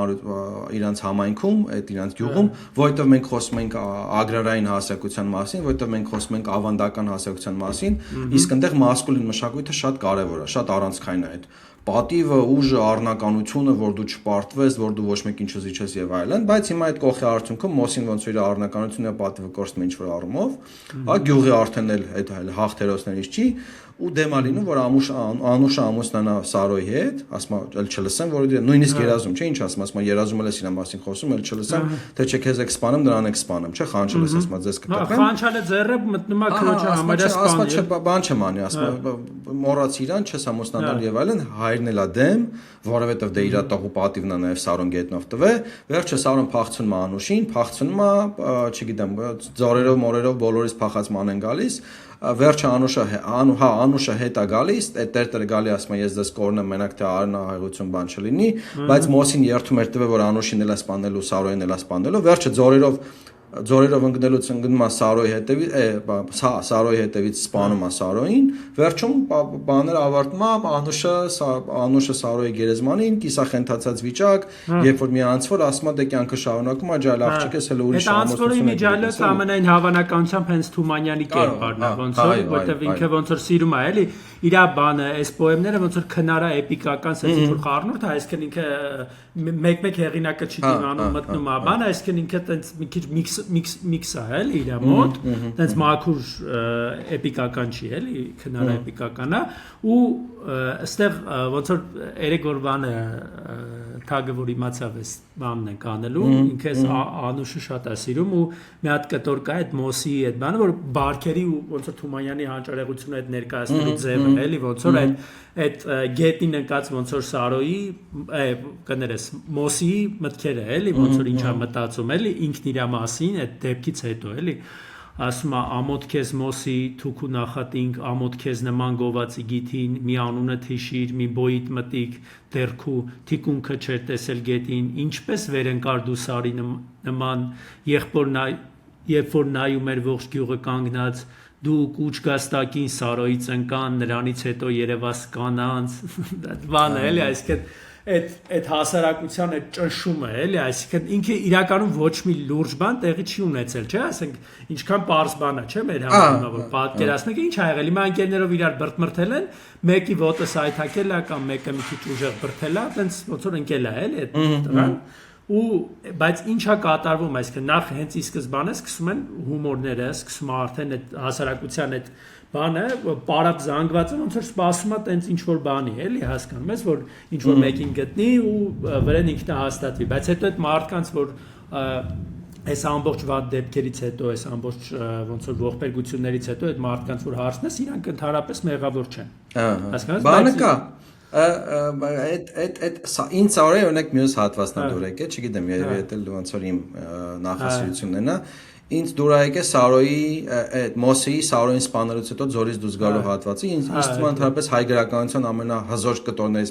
իրանց համայնքում, այդ իրանց գյուղում, որովհետև մենք խոսում ենք ագրարային հասարակության մասին, որովհետև մենք խոսում ենք ավանդական հասարակության մասին, իսկ այնտեղ մասկուլին մշակույթը շատ կարևոր է, շատ առանցքային է այդ պատիվը, ուժը, առնականությունը, որ դու չպարտվես, որ դու ոչ մեկին չզիջես եւ այլն, բայց հիմա այդ կողի արդյունքում Մոսին ոնց որ իր առնականությունը եւ պատիվը կորցնում է ինչ-որ առումով, հա գյուղի արդեն էլ հաղթերոսներից չի ու դեմ է լինում, որ Անուշը ամուսնանա Սարոյի հետ, ասում է, ել չլսեմ, որ նույնիսկ երազում, չէ, ինչ ասում, երազում էլ ես իր մասին խոսում, ել չլսեմ, թե չէ քեզ եք սպանում, նրան եք սպանում, չէ, խանչել ես, ասում, ձեզ կտպեմ։ Խանչալը ձեռը մտնում է քրոջը համարյա սպանում։ Ասում, բան չեմ անի, ասում, մոռաց իրան, չես ամուսնանալ եւ այլն, հայրն էլա դեմ, որովհետեւ դե իր տաղու պատիվն է նաեւ Սարոն գետնով տվե, վերջը Սարոն փախցնում է Անուշին, փախցնում է, չգիտեմ, ձորերով, մորերով բոլորից փախած ման են գալիս, վերջը Անուշը հետ է գալիս, այդ տերտերը գալի ասում է ես դες կորնեմ մենակ թե արնահայություն բան չլինի, բայց Մոսին երթում էր տվել որ Անուշին էլ է սպանելու, Սարոյին էլ է սպանելու, վերջը ձորերով ընկնելուց ընկնում է Սարոյի հետևից սպանում է Սարոյին, վերջում բաները ավարտում է Անուշը Սարոյի գերեզմանին, կիսախենթացած վիճակ, երբ որ մի անցվոր ասում է դե կյանքը շարունակում է, ջալ աղջիկ ես հələ ուրիշ ամուսնություն։ Այդ անցվորի միջալոց ամենայն հավանականությամբ հենց Թումանյանի կերպարն է, ոնց որ, որտեվ ինքը ոնց որ սիրում է, էլի, իր բանը, այս պոեմները ոնց որ քնարա էպիկական sense ինչ որ խառնուրդ է, այսինքն ինքը մեկ հեղինակը չի դիմանում մտնում է բանը, այսինքն ինքը տենց մի քիչ միքս է, էլի, իր մոտ, տենց մաքուր էպիկական չի, էլի, քնարա էպիկական է, ու այստեղ ոնց որ երեք որ բանը թագը որ իմացավ էս բանն են կանելու, ինքը Անուշը շատ է սիրում ու մի հատ կտոր կա այդ Մոսի այդ բանը, որ բարքերի ու ոնց որ Թումանյանի հանճարեղությունը այդ ներկայացնելու ձևը, էլի, ոնց որ այդ գետին ընկած ոնց որ Սարոյի, կներես, Մոսի մտքերը, էլի, ոնց որ ինչա մտածում, էլի, ինքն իր մասին այդ դեպքից հետո, էլի, ասում է ամոթ քեզ Մոսի թուքու նախատինք, ամոթ քեզ նման գովացի գիթին, մի անունը թիշիր, մի բոյիտ մտիկ, դերքու թիկունքը չեր տեսել գետին, ինչպես վերընկար դու Սարի նման, երբ որ նայում էր ողջ գյուղը կանգնած, դու կուչ գաստակին Սարոյից ընկան, նրանից հետո երևաս կանանց, բանը էլի, այսինքն այդ հասարակության այդ ճնշումը էլի, այսինքն ինքը իրականում ոչ մի լուրջ բան տեղի չի ունեցել, չէ՞, ասենք ինչքան པարզ բան է, չէ՞, մեր համարումը, որ պատկերացնեք ինչ ա եղել, հիմա ընկերներով իրար բրտմրթել են, մեկի ոտը սայթակել է կամ մեկը մի քիչ ուժեղ բրթել է, այտենց ոնց որ ընկել է էլի այդ տղան, ու բայց ինչա կատարվում, այսինքն նախ հենց ի սկզբանե սկսում են հումորները, սկսում արդեն այդ հասարակության այդ բանը, պարապ զանգվածը ոնց որ սպասում է տենց ինչ որ բանի, էլի հասկանում ես, որ ինչ որ մեկին գտնի ու վրան ինքնահաստատվի, բայց հետո այդ մարդկանց, որ այս ամբողջ վատ դեպքերից հետո, այս ամբողջ ոնց որ ողբերգություններից հետո այդ մարդկանց որ հարցնես, իրանք ընդհանրապես մեղավոր չեն։ Հասկանաս։ Բանը կա։ Այդ ինձ օրը օրինակ մյուս հատվածն է դուր եկել, չգիտեմ, երևի դա ոնց որ իմ նախասիրությունն է, ինձ դուր եկել Սարոյի այդ Մոսեի Սարոյին սպանելուց հետո ձորից դուրս գալու հատվածը, ինձ թվում է ընդհանրապես հայ գրականության ամենահզոր կտորներից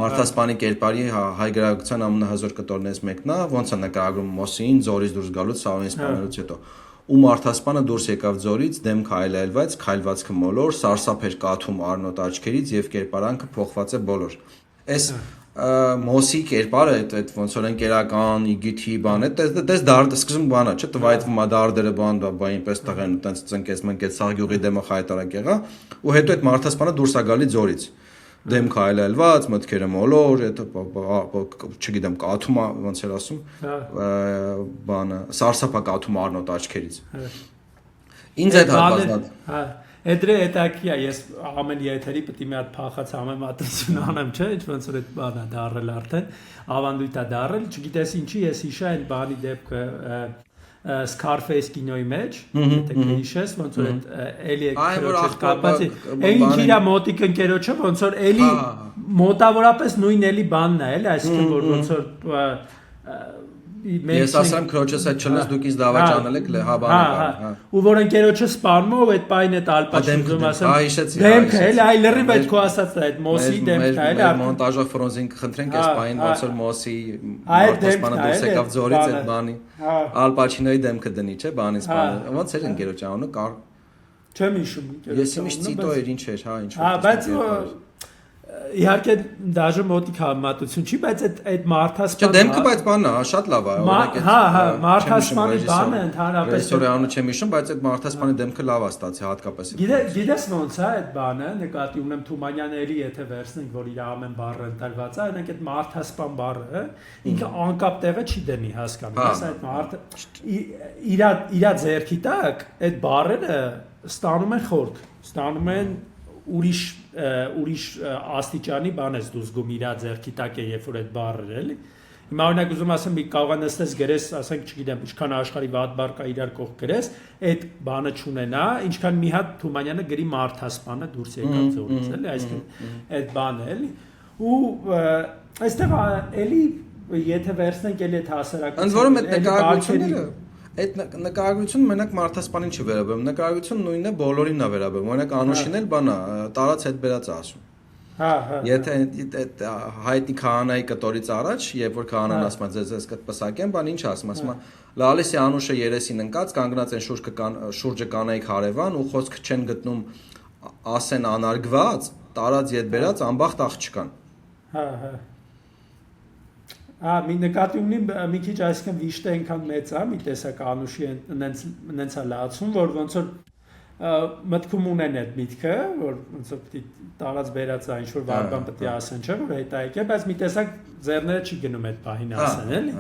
մարդասպանի կերպարի հայ գրականության ամենահզոր կտորներից մեկն է, ոնց է նկարագրում Մոսեին ձորից դուրս գալուց Սարոյին սպանելուց հետո։ Ու մարդասպանը դուրս եկավ ձորից, դեմ քայլելված, քայլվածքը մոլոր, սարսափ էր կաթում առնոտ աչքերից եւ կերպարանքը փոխված է բոլոր։ Այս Մոսի կերպարը այդ ոնց որ ընկերական իգիթի բան է, դες դարդը սկսում բանա, չէ՞, տվայթվում է դարդերը բան, բա այնպես տղեն ու տենց ծնկես մնկես սաղյուղի դեմը խայտարակ եղա, ու հետո այդ մարդասպանը դուրս է գալի ձորից։ Դեմ քայլելված, մտքերը մոլոր, չգիտեմ, կաթում է, ոնց էր ասում, բանը, սարսափա կաթում առնոտ աչքերից։ Ինձ այդ հատվածն է։ Էդրե էտակիա, ես ամեն եթերի պետք է մի հատ փախած համեմատություն անեմ, չէ՞, ինչ ոնց որ այդ բանը դարել արդեն, ավանդույթ է դարել, չգիտես ինչի, ես հիշա այն բանի դեպքը Scarface կինոյի մեջ, եթե քիշես, ոնց որ էլի քրոջը կապած է, այն ինչ իր մոտիկ ընկերոջը, ոնց որ էլի մոտավորապես նույն էլի բանն է, էլի, այսինքն որ ոնց որ Ես ասեմ քրոջս այդ չլես դուք ինձ դավաճանել եք, հա բանը։ Ու որ ընկերոջը սպանում ով այդ պայն այդ ալպաչում ասեմ։ Դեմքը էլի այ լրիվ այդ քո ասածը այդ Մոսի դեմքը էլի մոնտաժը ֆրոնզին կխնդրենք այս պայն ոնց որ Մոսի մարդասպանը դուրս եկավ ձորից այդ բանի Ալպաչինոյի դեմքը դնի, չէ, բանից բանը։ Ոնց էր ընկերոջ անունը կար։ Չեմ հիշում։ Ես իմիշ Ցիտո էր ինչ էր, հա, ինչ որ։ Հա, բայց իհարկե դաժե մոտիկ համատություն չի, բայց այդ մարդասպան դեմքը բայց բանն է, շատ լավ է, օրինակ այդ հա, մարդասպանի բանը ընդհանրապես ռեստորանը չեմ հիշում, բայց այդ մարդասպանի դեմքը լավ է ստացի հատկապես։ Գիտես ոնց է այդ բանը, նկատի ունեմ Թումանյանների, եթե վերցնենք, որ իր ամեն բառը ընտրված է, այնենք այդ մարդասպան բառը, ինքը անկապ տեղը չի դնի, հասկանում ես, այդ մարդը իր ձեռքի տակ այդ բառերը ստանում են խորք, ստանում են ուրիշ աստիճանի բան ես դուս գում իր ձեռքի տակ է, երբ որ այդ բառը էլի։ Հիմա օրինակ ուզում ասեմ, մի կարող նստես գրես, ասենք, չգիտեմ, ինչքան աշխարհի վատ բառ կա իրար կողք գրես, այդ բանը չունենա, ինչքան մի հատ Թումանյանը գրի մարդասպանը դուրս եկավ ձորից, էլի, այսինքն այդ բանը էլի։ Ու այստեղ էլի եթե վերցնենք էլի այդ հասարակությունը, ընդ որում այդ նկարագրությունները այդ նկարագրությունը մենակ մարդասպանին չի վերաբերում, նկարագրությունը նույնն է բոլորին է վերաբերում, օրինակ Անուշին էլ բանա, տարած հետ բերած է ասում։ Հա։ Եթե այդ հայտնի քահանայի կտորից առաջ, երբ որ քահանան ասում է ձեզ կտպսակեն, բան ինչ ասում, ասում է լալիսի Անուշը երեսին ընկած, կանգնած են շուրջը կանայք հարևան ու խոսք չեն գտնում ասեն անարգված, տարած ետ բերած անբախտ աղջկան։ Հա։ Մի նկատի ունի մի քիչ այսինքն վիշտը այնքան մեծ է, մի տեսակ Անուշի նենց է լացում, որ ոնց որ մտքում ունեն այդ միտքը, որ ոնց որ պիտի տարած բերած է, ինչ որ վարբան պետք է ասեն, չէ՞ որ հետայեկե, բայց մի տեսակ ձեռները չի գնում այդ պահին ասեն, էլի։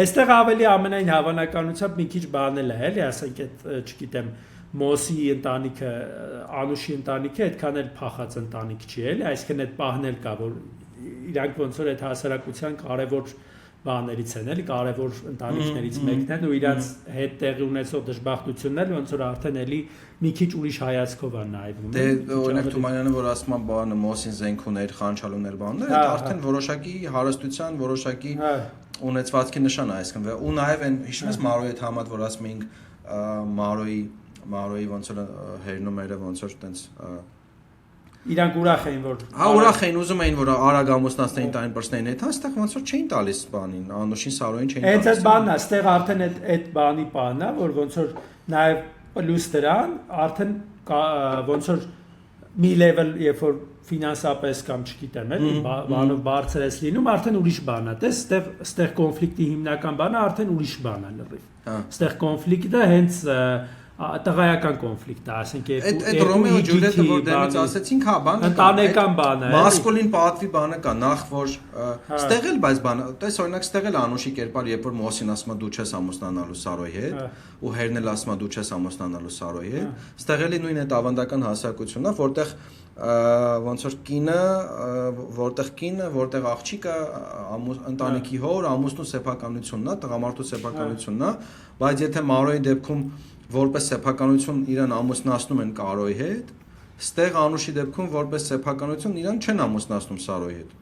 Այստեղ ավելի ամենայն հավանականությամբ մի քիչ բանել է, էլի, ասենք այդ, չգիտեմ, Մոսի ընտանիքը, Անուշի ընտանիքը այդքան էլ փախած ընտանիք չի, էլի, այսինքն այդ պահն էլ կա, որ իրանք ոնց որ այդ հասարակության կարևոր բաներից են, էլի, կարևոր ընտանիքներից մեկն են ու իրանց հետ տեղի ունեցող դժբախտություններ ոնց որ արդեն էլի մի քիչ ուրիշ հայացքով են նայվում։ Դե օրինակ Թումանյանը որ ասում է բանը Մոսին զենք ուներ, խանչալուներ բաններ, դա արդեն որոշակի հարստության, որոշակի ունեցվածքի նշան է, այսինքն ու նաև այն հիշում ես Մարոյի հետ համատ որ ասում էինք Մարոյի ոնց որ հերնումերը ոնց որ տենց իրանք ուրախ էին որ հա ուրախ էին ուզում էին որ արագ ամուսնացնեին տային բրսնեին հետ հաստատ ոնց որ չէին տալիս բանին Անուշին Սարոյին չէին տալիս այդ բանն է այստեղ արդեն այդ բանի բանն է որ ոնց որ նաև պլյուս դրան արդեն ոնց որ մի level երբ որ ֆինանսապես կամ չգիտեմ բանով բարձր ես լինում արդեն ուրիշ բան է դες ստեղ կոնֆլիկտի հիմնական բանը արդեն ուրիշ բան է լրիվ ստեղ կոնֆլիկտը հենց տղայական կոնֆլիկտ է ասենք այդ Ռոմեո Ջուլիետը որ դեմից ասեցինք հա բանը ընտանեկան բան է մասկուլին պատվի բանը կա նախ որ ստեղ էլ բայց բանը տես օրինակ ստեղ էլ Անուշի կերպար երբ որ Մոսին ասում է դու չես ամուսնանալու Սարոյի հետ ու Հերն էլ ասում է դու չես ամուսնանալու Սարոյի հետ ստեղ էլի նույն այդ ավանդական հասարակությունն է որտեղ ոնց որ կինը որտեղ աղջիկը ընտանիքի հոր ամուսնու սեփականությունն է տղամարդու սեփականությունն է բայց եթե Մարոյի դեպքում որպես սեփականություն իրան ամուսնացնում են Կարոյի հետ ստեղ Անուշի դեպքում որպես սեփականություն իրան չեն ամուսնացնում Սարոյի հետ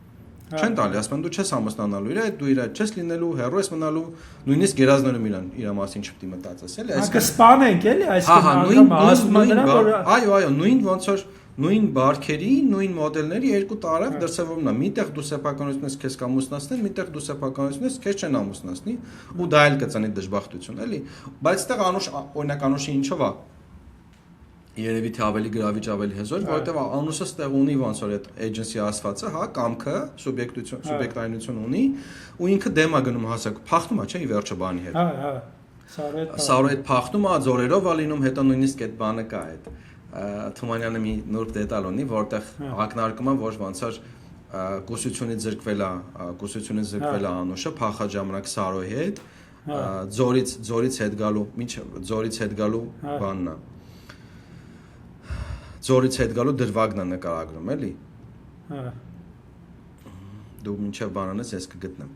չեն տալի ասում են դու չես ամուսնանալու իր հետ դու իր հետ չես լինելու հերո ես մնալու նույնիսկ երազներում իրան իր մասին չպետք է մտածես էլի այսինքն սպանենք էլի այսինքն ասում են նրան որ այո նույն ոնց որ նույն բարքերի, նույն մոդելների երկու տարավ դրսևորումն է։ Միտեղ դու սեփականություն ես քեզ կամուսնացնեն, միտեղ դու սեփականություն ես քեզ չեն ամուսնացնի, ու դա էլ կծանի դժբախտություն, էլի։ Բայց այդտեղ Անուշ, օրինակ Անուշի ինչով է։ Երևի թե ավելի գրավիչ, ավելի հզոր, որովհետև Անուշը այդտեղ ունի ոնց որ այդ agency ասվածը, հա, կամքը, սուբյեկտայնություն ունի, ու ինքը դեմ է գնում հասակ, փախնում է, չէ՞, ի վերջո բանի հետ։ Հա։ Սարոյի հետ փախնում է, ձորերով է լինում, հետո նույնիսկ այդ բանը կա այդ Թումանյանը մի նուրբ դետալ ունի, որտեղ ակնարկում է, որ ոնց որ կուսությունից զրկվել է Անուշը, փախած ժամանակ Սարոյի հետ, ձորից հետ գալու բանն է։ Ձորից հետ գալու դրվագն է նկարագրում, էլի։ Դու մինչև բանանես ես կգտնեմ։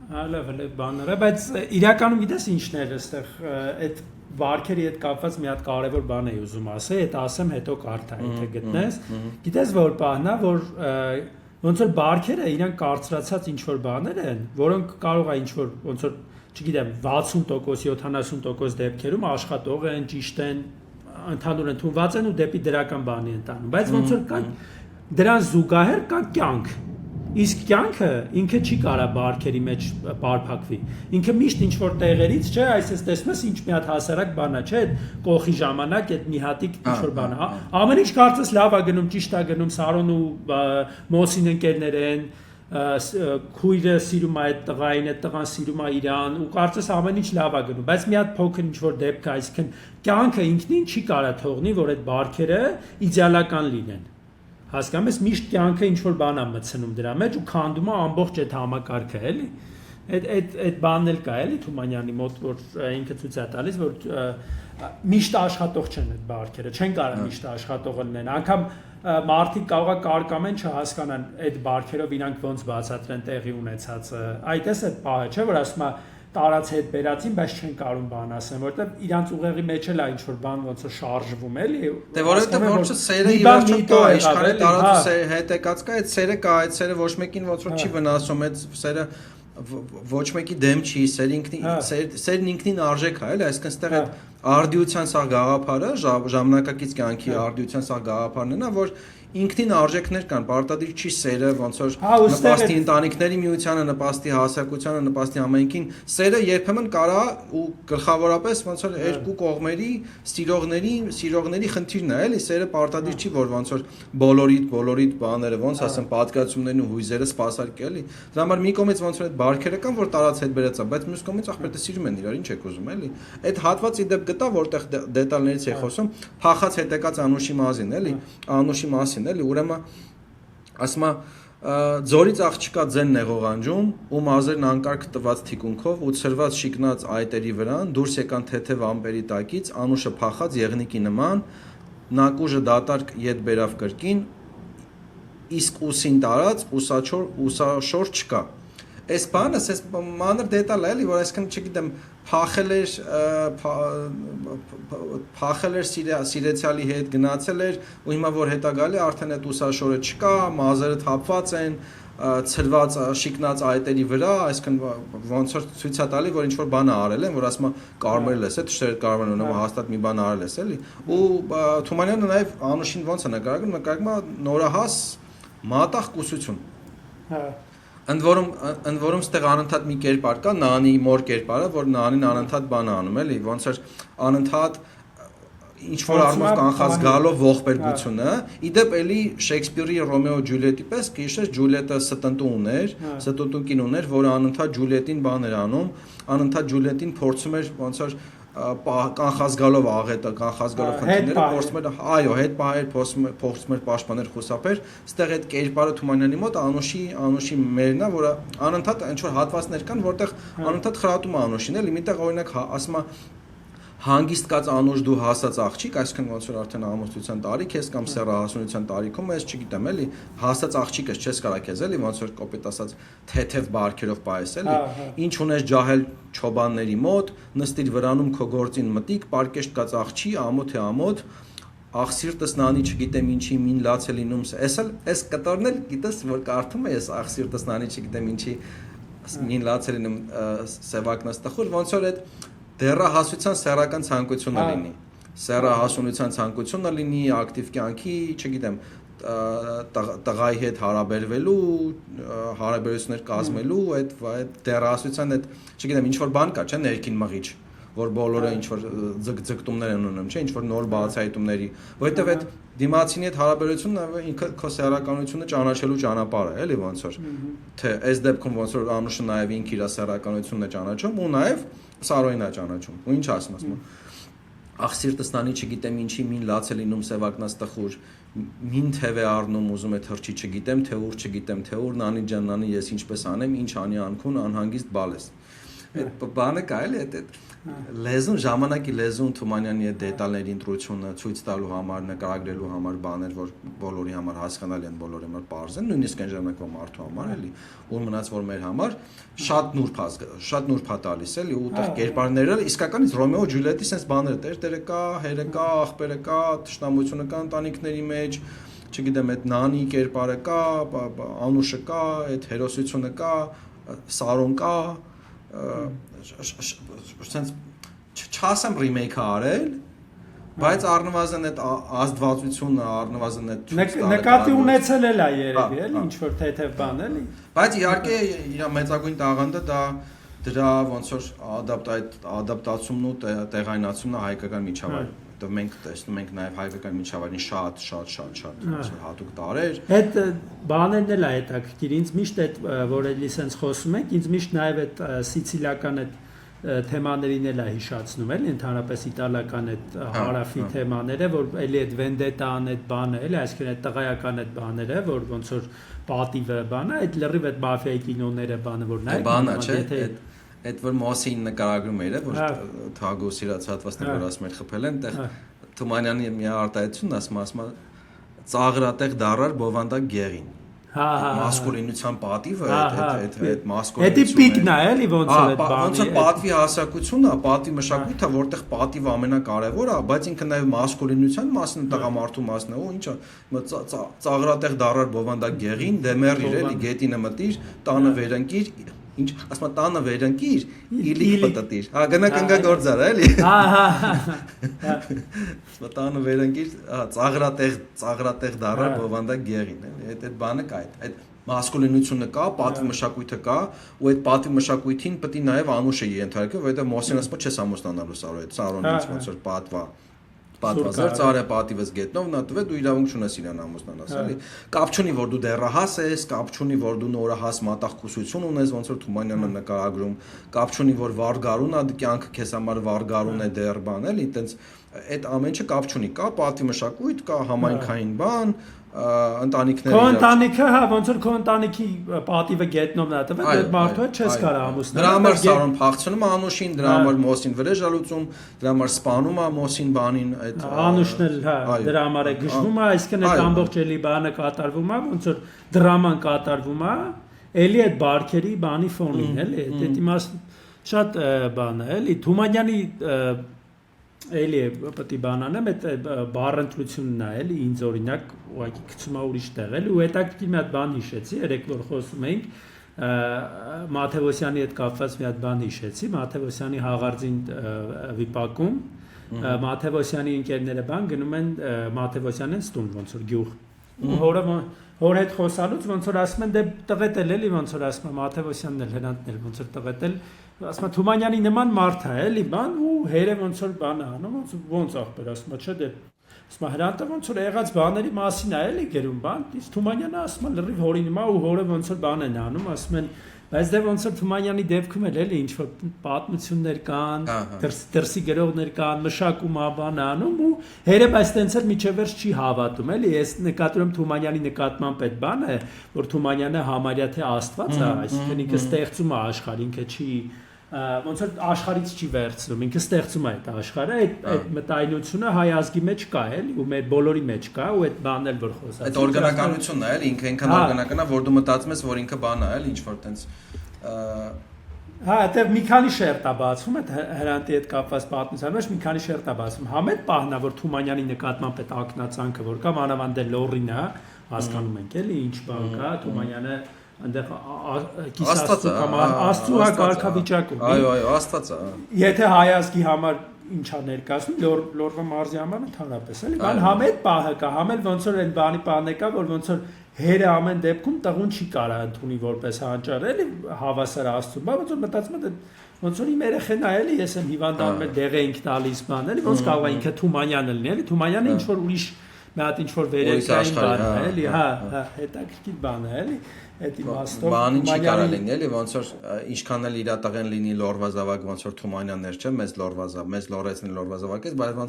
Լավ, բաները, բայց իրականում գիտես ինչն էր այստեղ այդ վարքերի հետ կապված մի հատ կարևոր բան էի ուզում ասել, այդ ասեմ հետո կարդա, եթե գտնես։ Գիտես որ բանն է, որ ոնց որ բարքերը իրանք կարծրացած ինչ որ բաներ են, որոնք կարող է ինչ որ ոնց որ, չգիտեմ, 60%, 70% դեպքերում աշխատող են, ճիշտ են, ընդհանուր ընդունված են ու դեպի դրական բանի են տանում, բայց ոնց որ կան դրան զուգահեռ կա կյանք։ Իսկ կյանքը ինքը չի կարա բարքերի մեջ բարփակվի։ Ինքը միշտ ինչ որ տեղերից, չէ, այսպես տեսնում ես ինչ մի հատ հասարակ բան է, չէ, կողի ժամանակ այդ մի հատիկ ինչ որ բան է։ Ամեն ինչ կարծես լավ է գնում, ճիշտ է գնում, Սարոն ու Մոսին ընկերներ են, քույրը սիրում է այդ տղային, այդ տղան սիրում է իրան ու կարծես ամեն ինչ լավ է գնում, բայց մի հատ փոքր ինչ որ դեպք է, այսինքն կյանքը ինքնին չի կարա թողնի, որ այդ բարքերը իդեալական լինեն։ Հասկանում ես միշտ կյանքը ինչ որ բան է մտցնում դրա մեջ ու քանդում է ամբողջ այդ համակարգը, էլի։ Այդ բանն էլ կա, էլի Թումանյանի մոտ, որ ինքը ցույց է տալիս, որ միշտ աշխատող չեն այդ բարքերը, չեն կարող միշտ աշխատող լինեն։ Անկամ մարդիկ կարող է կարկամեն չհասկանան այդ բարքերով իրանք ոնց բացատրեն տեղի ունեցածը։ Այդ էս այդ պահը չէ, որ ասում է տարած հետ բերածին, բայց չեն կարող բան ասեն, որովհետև իրանց ուղեղի մեջ էլ է ինչ որ բան ոնց որ շարժվում էլի։ Դե որովհետև ոնց որ սերը ի վերջո կա, իշխանը տարածը հետեկած կա, այդ սերը կա, այդ սերը ոչ մեկին ոնց որ չի վնասում, այդ սերը ոչ մեկի դեմ չի, սերն ինքնին արժեք է, էլի, այսինքն ստեղ այդ արդիության սա գաղափարը, ժամանակակից կյանքի արդիության սա գաղափարն է, որ ինքնին արժեքներ կան, պարտադիր չի սերը, ոնց որ նպաստի ընտանիքների միությանը, նպաստի հասարակությանը, նպաստի ամենքին, սերը երբեմն կարա ու գլխավորապես ոնց որ երկու կողմերի սիրողների խնդիրն է, էլի, սերը պարտադիր չի, որ ոնց որ բոլորիդ բաները, ոնց ասեմ, պատկերացումներն ու հույզերը սпасարկի, էլի։ Դրա համար մի կողմից ոնց որ այդ բարքերը կան, որ տարած հետ բերած է, բայց մյուս կողմից ախպետը սիրում են իրար, ինչ եք ուզում, էլի։ Այդ հատվածի դեպ գտա, որտեղ դետալներից է խոսում, փախած հետեկած Անուշի մասին, էլի, Անուշի մասին էլի ուրեմն ասում է ձորից աղջիկա ձենն է ղողանջում ու մազերն անկարգ տված թիկունքով ու ցրված շիկնած այտերի վրան դուրս եկան թեթև ամպերի տակից Անուշը փախած եղնիկի նման նակուժը դատարկ ետ բերավ կրկին իսկ ուսին տարած ուսաշոր չկա այս բանը էս մանր դետալ է էլի որ այսքան չգիտեմ փախել էր սիրեցյալի հետ գնացել էր ու հիմա որ հետա գալի արդեն այդ ուսաշորը չկա մազերը թափված են ցրված շիկնած այտերի վրա այսքան ոնց որ ցույց է տալի որ ինչ որ բան արել են որ ասում է կարմրել ես այդ շերտ կարմրել ունեմ հաստատ մի բան արել ես էլի ու Թումանյանը նաև Անուշին ոնց է նկարագրում նորահաս մատաղ կուսություն Ընդ որում ստեղ անընդհատ մի կերպար կա, Նանի մոր կերպարը, որ Նանին անընդհատ բան անում, էլի, ոնց էր անընդհատ ինչ որ առումով կանխած գալով ողբերգությունը, իդեպ էլի Շեքսպիրի Ռոմեո Ջուլիետի պես քիշես Ջուլիետը ստտու ուներ, ստտու կին ուներ, որը անընդհատ Ջուլիետին բան էր անում, անընդհատ Ջուլիետին փորձում էր ոնց էր կանխած գալով աղետը, կանխած գալով խնդիրները փորձում էր, այո, հետ պահեր, փորձում էր պաշտպանել խուսափեր, ստեղ այդ կերպարը Թումանյանի մոտ Անուշի մերն է, որը անընդհատ ինչ որ հատվածներ կան, որտեղ անընդհատ խրատում է Անուշին, էլի, միտեղ օրինակ ասում է հանգիստ կած Անուշ դու հասած աղջիկ, այսինքն ոնց որ արդեն ամուսնության տարիք ես կամ սեռահասունության տարիքում ես, չգիտեմ, էլի, հասած աղջիկ ես, չես կարա քեզ, էլի, ոնց որ կոպիտ ասած թեթև բարքերով պայես, էլի, ինչ ունես ջահել չոբանների մոտ, նստիր վրանում քո գործին մտիկ, պարկեշտ կած աղջի, ամոթ է ամոթ, աղ սիրտս նանի չգիտեմ ինչի մին լաց է լինում, այս կտորն էլ գիտես որ կարդում ես աղ սիրտս նանի չգիտեմ ինչի մին լաց է լինում սևակնաստախուր, ոնց որ այդ դեռահասության սեռական ցանկությունը լինի, սեռահասունության ցանկությունը լինի, ակտիվ կյանքի, չգիտեմ, տղայի հետ հարաբերվելու, հարաբերություններ կազմելու, այդ դեռահասության այդ, չգիտեմ, ինչ որ բան կա, չէ, ներքին մղիչ, որ բոլորը ինչ որ ձգտումներ են ունում, չէ, ինչ որ նոր բացահայտումների, որովհետև այդ դիմացինի հետ հարաբերությունը ինքը քո սեռականությունը ճանաչելու ճանապարհը է, էլի ոնց որ, թե այս դեպքում ոնց որ Անուշը նաև ինքը իր սեռականությունն է ճանաչում ու նաև Սարոյին է ճանաչում, ու ինչ ասում աղ սիրտս նանի չգիտեմ ինչի մին լաց է լինում սևակնաստխուր, մին թև է առնում ուզում է թրջի չգիտեմ, թե ուր չգիտեմ, թե ուր նանի ջան նանի ես ինչպես անեմ, ինչ անի անքուն անհանգիստ բալես։ Այդ բանը կա էլի այդ լեզուն ժամանակի լեզուն Թումանյանի այդ դետալների ընտրությունը ցույց տալու համար, նկարագրելու համար բաներ, որ բոլորի համար հասկանալի են, բոլորի համար պարզ են, նույնիսկ այն ժամանակվա մարդու համար էլի, ու մնաց որ մեր համար շատ նուրբ է տալիս էլի, ու տեղ կերպարները իսկականից Ռոմեո Ջուլիետի sense բաներ տերը կա, հերը կա, աղբերը կա, թշնամությունը կա ընտանիքների մեջ, չգիտեմ, այդ Նանի կերպարը կա, Անուշը կա, այդ հերոսությունը կա, Սարոն կա, sense չասեմ ռիմեյքը արել, բայց առնվազն այդ ազդվածությունը, առնվազն այդ նկատի ունեցել էլ է երևի, էլի, ինչ որ թեթև բան էլի։ Բայց իհարկե իր մեծագույն տաղանդը դա դրա ոնց որ ադապտացումն ու տեղայնացումն է հայկական միջավայրում։ Որտեղ մենք տեսնում ենք նաև հայկական միջավայրին շատ հատուկ տարեր։ Այդ բաներն էլ է հետաքրքիր, ինձ միշտ այդ որ էլի sense խոսում ենք, ինձ միշտ նաև այդ սիցիլիական այդ թեմաներին էլ է հիշացնում, էլի ընդհանրապես իտալական այդ հարավի թեմաները, որ էլի այդ վենդետան այդ բանը, էլի այսինքն այդ տղայական այդ բաները, որ ոնց որ պատիվը բանը, այդ լրիվ այդ մաֆիայի կինոները բանը, որ նայեք, բանը չէ, այդ որ Մոսին նկարագրում էր, որ Թագո սիրացածվածներ որ ասում էր խփել են, այդտեղ Թումանյանի մի արտահայտությունն ասում ծաղրատեղ դարար բովանդակ գեղին։ Մասկուլինության պատիվը, այդ մասկուլինությունը։ Դա պիկն է, էլի ոնց է այդ բանը։ Ոնց է պատվի հասարակությունն է, պատվի մշակույթը, որտեղ պատիվը ամենակարևորը է, բայց ինքը նաև մասկուլինության մասն է, տղամարդու մասն է, ու ինչա, ծաղրատեղ դարար բովանդակ գեղին, դեմերիր էլի գետինը մտիր, տանը վերընկիր, ինչ ասма տանը վերընկիր, իլիկ պատտիր։ Հա գնա կնգա գործար, էլի։ Ասма տանը վերընկիր, ծաղրատեղ դարար բովանդակ գեղին, էլի։ Այդ բանը կա, այդ մասկուլինությունը կա, պատվի մշակույթը կա, ու այդ պատվի մշակույթին պետք է նաև Անուշը ենթարկվի, որովհետև Մոսին ասում է չես ամուսնանալու Սարոնից, ոնց որ պատվազար ծառը պատիվս գետնով նա տվե դու իրավունք չունես իրան ամուսնանաս, էլի։ Կապ չունի որ դու դեռահաս ես, կապ չունի որ դու նորահաս մատաղքուսություն ունես, ոնց որ Թումանյանը նկարագրում, կապ չունի որ վարգարուն է, կյանքը քեզ համար վարգարուն է դեռ բան, էլի, այտենց այդ ամեն ինչը կապ չունի, կա պատվի մշակույթ, կա համայնքային բան, ընտանիքների Քո ընտանիքը, հա, ոնց որ քո ընտանիքի պատիվը գետնով նա տվել, այդ մարդու հետ չես կարող ամուսնանալ։ Դրա համար Սարոն փախցնում է Անուշին, դրա համար Մոսին վրեժ ալուծում, դրա համար սպանում է Մոսին բանին, այդ Անուշն էլ, հա, դրա համար է գժվում է, այսինքն այդ ամբողջ էլի բանը կատարվում է, ոնց որ դրաման կատարվում է, էլի այդ բարքերի բանի ֆոնին, էլի, այդ իմաստ շատ բան է, էլի Թումանյանի էլի պետք է բանանեմ այդ բառընտրությունն է էլի ինձ օրինակ ուղղակի գցում է ուրիշ տեղ էլի ու հետաքրքիր մի հատ բան հիշեցի երեք որ խոսում էինք Մաթեոսյանի հետ կապված մի հատ բան հիշեցի Մաթեոսյանի հաղարձին վիպակում Մաթեոսյանի ընկերները բան գնում են Մաթեոսյանից տուն ոնց որ գյուղ հոր հետ խոսալուց ոնց որ ասում են դե տղետ էլ էլի ոնց որ ասում եմ Աթևոսյանն էլ Հրանտն էլ ոնց որ տղետ էլ ասում եմ Թումանյանի նման մարդ է էլի բան ու հերը ոնց որ բան է անում ոնց ախպեր ասում եմ չէ դե ասում եմ Հրանտը ոնց որ եղած բաների մասին է էլի գրում բան իսկ Թումանյանը ասում է լրիվ հորի նման ու հորը ոնց որ բան են անում ասում են բայց դե ոնց որ Թումանյանի դեպքում էլ էլի ինչ որ պատմություններ կան դրսի գրողներ կան մշակում բան անում ու հերը բայց տենց էլ միջև վերջ չի հավատում էլի ես նկատում եմ Թումանյանի նկատմամբ այդ բանը որ Թումանյանը համարյա թե աստված է այսինքն ինքը ստեղծում է աշխարհ ինքը չի ոնց որ աշխարհից չի վերցնում ինքը ստեղծում է այդ աշխարհը այդ մտայնությունը հայ ազգի մեջ կա էլի ու մեր բոլորի մեջ կա ու այդ բանն էլ որ խոսած այդ օրգանականությունն է էլի ինքը այնքան օրգանական է որ դու մտածում ես որ ինքը բան է էլի ինչ որ տենց հա այդտեղ մի քանի շերտ է բացվում այդ Հրանտի հետ կապված պատմության մեջ մի քանի շերտ է բացվում համետ պահնա որ Թումանյանի նկատմամբ այդ ակնածանքը որ կա մանավանդ լորին է հասկանում ենք էլի ինչ բան կա Թումանյանը այնտեղ կիսաստու կամ աստծու կարգավիճակում այո աստված է եթե հայ ազգի համար ինչա ներկայացնում լորվա մարզի համար ընդհանրապես էլի բան համետ պահը կա համել ոնց որ այն բանի պահն կա որ ոնց որ հերը ամեն դեպքում տղուն չի կարա ընդունի որպես հանճար էլի հավասար աստծու բա ոնց որ մտածում եմ ոնց որ իմ երեխեն է էլի ես եմ հիվանդանում եմ դեղ էինք տալիս բան էլի ոնց կարող է ինքը Թումանյանն լինի էլի Թումանյանը ինչ որ ուրիշ մի հատ ինչ որ վերերկային բան է էլի հա հետաքրքիր բան է էլի այդ իմաստով բանին չի կարա լինի էլի ոնց որ ինչքան էլ իր տղեն լինի լորվազավակ ոնց որ Թումանյաններ չէ մեծ լորեցնի լորվազավակից բայց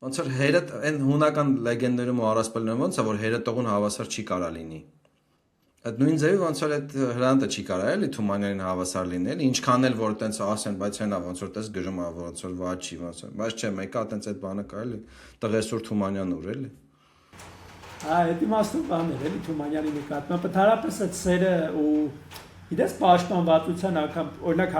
ոնց որ հերը այն հունական լեգենդներում ու առասպելներում ոնց է որ հերը տողուն հավասար չի կարա լինի այդ նույն ձևի ոնց որ այդ Հրանտը չի կարա էլի Թումանյանին հավասար լինել ինչքան էլ որ տենց ասեն բայց հենա ոնց որ տես գրում է ոնց որ վաճ չի ոնց որ բայց չէ մեկը տենց այդ բանը կա էլի տղեսուր Թումանյան ուր էլի այդ իմաստով բան էր էլի Թումանյանի նկատմամբ ընդհանրապես այդ սերը ու իրենց պաշտպանվածության անգամ օրինակ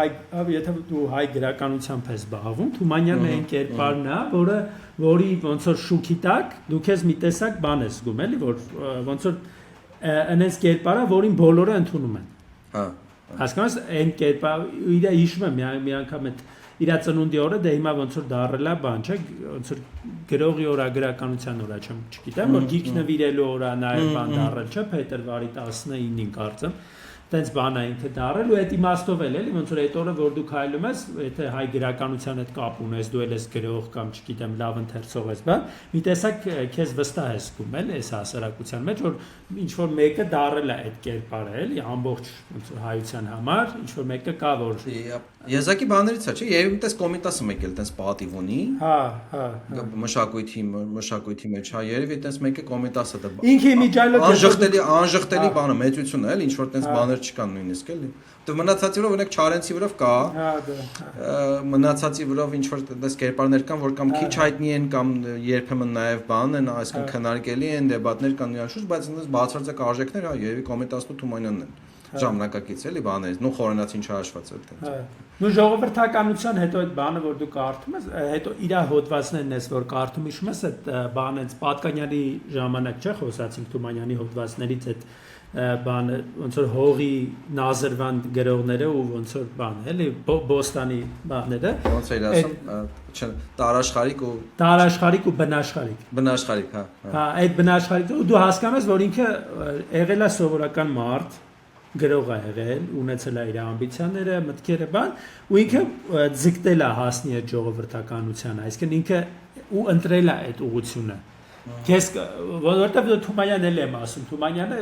եթե դու հայ գրականությամբ ես զբաղվում Թումանյանն այն կերպարն է որի ոնց որ շուքի տակ դու քեզ մի տեսակ բան ես զգում էլի որ ոնց որ այնպես կերպարա որին բոլորը ընդունում են հա հասկանաս այն կերպար իր հիշում եմ մի անգամ այդ իր ծնունդի օրը դե հիմա ոնց որ դարել է բան չէ ոնց որ գրողի օրա գրականության օրա չգիտեմ որ գիրք նվիրելու օրա նաև բան դարել չէ փետրվարի 19-ին կարծեմ տենց բան է ինքը դարել ու այդ իմաստով էլի ոնց որ այդ օրը որ դու քայլում ես եթե հայ գրականության հետ կապ ունես դու ես գրող կամ չգիտեմ լավ ընթերցող ես բան մի տեսակ քեզ վստահ ես զգում էլի այս հասարակության մեջ որ ինչ որ մեկը դարել է այդ կերպարը էլի ամբողջ ոնց որ հայության համար ինչ որ մեկը կա որ եզակի բաներից է չէ երբ տես կոմիտասը մեկ էլ տես պատիվ ունի հա մշակույթի մեջ հա երևի տես մեկը կոմիտասը դա ինքը միջայլոց անժխտելի բանը մեծություն է էլի ինչ որ տես բաներ չկան նույնիսկ էլի դու մնացածի վրով օրինակ Չարենցի վրով կա մնացածի վրով ինչ որ տես կերպարներ կան որ կամ քիչ հայտնի են կամ երբեմն նաև բան են այսինքն քննարկելի են դեբատներ կան նրանց բայց այնպես բացարձակ արժեքներ հա երևի կոմիտասն ու Թումանյանն են ժամանակակից էլի բաներից նու խորենացին չհաշված է այդտեղ նու ժողովրդականության հետո այդ բանը որ դու կարդում ես հետո իր հոդվածներն ես որ կարդում իշում ես այդ բանը Պատկանյանի ժամանակ չէ խոսացինք Թումանյանի հոդվածներից այդ բանը ոնց որ հողի նազրվան գրողները ու ոնց որ բան էլի բոստանի բաները ոնց էր ասում տարաշխարիկ ու բնաշխարիկ հա այդ բնաշխարիկը ու դու հասկանում ես որ ինքը եղել է սովորական մարդ գրող է եղել ունեցել է իր ամբիցիաները մտքերը բան ու ինքը ձգտել է հասնի այդ ժողովրդականությանը այսինքն ինքը ու ընտրել է այդ ուղղությունը Քեզ որովհետև Թումանյանն էլ եմ ասում Թումանյանը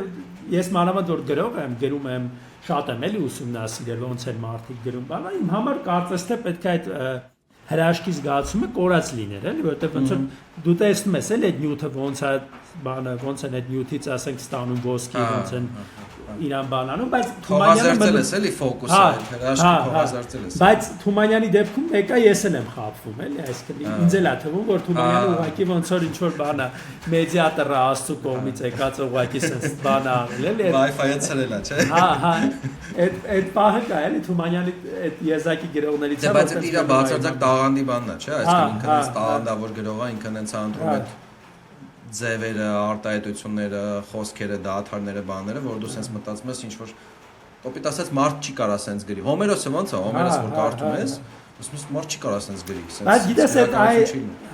ես մանավանդ որ գրող եմ գրում եմ շատ եմ էլի ուսումնասիրել ոնց են մարդիկ գրում բանը իմ համար կարծես թե պետք է այդ հրաշքի զգացումը կորած լիներ էլի որովհետև ոնց որ դու տեսնում ես էլի այդ նյութը ոնց է բանը ոնց են այդ նյութից ասենք ստանում ոսկի ոնց են իրան բանանում բայց Թումանյանը էլի ֆոկուսը հրաշքի փոխազարծել ես բայց Թումանյանի դեպքում մեկը ես եմ խաբվում էլի այսինքն ինձ էլ է թվում որ Թումանյանը ուղղակի ոնց որ ինչ որ բան է մեդիատորը աստծու կողմից եկած ուղղակի sense բան արել էլի Wi-Fi-ը ցրել է չէ հա այդ պահը կա էլի Թումանյանի այդ եզակի գրողներից է բայց իր բացարձակ տաղանդի բանն է չէ այսինքն ինքն էս տաղանդավոր գրող է ինքն էս անդրում է ձևերը, արտահայտությունները, խոսքերը, դաթարները, բաները, որ դու sense մտածում ես ինչ որ կոպիտ ասած մարդ չի կարա sense գրի։ Հոմերոսը ոնց է, Հոմերոս որ կարդում ես, Ոսմես մարդ չի կարող ասենց գրի, բայց գիտես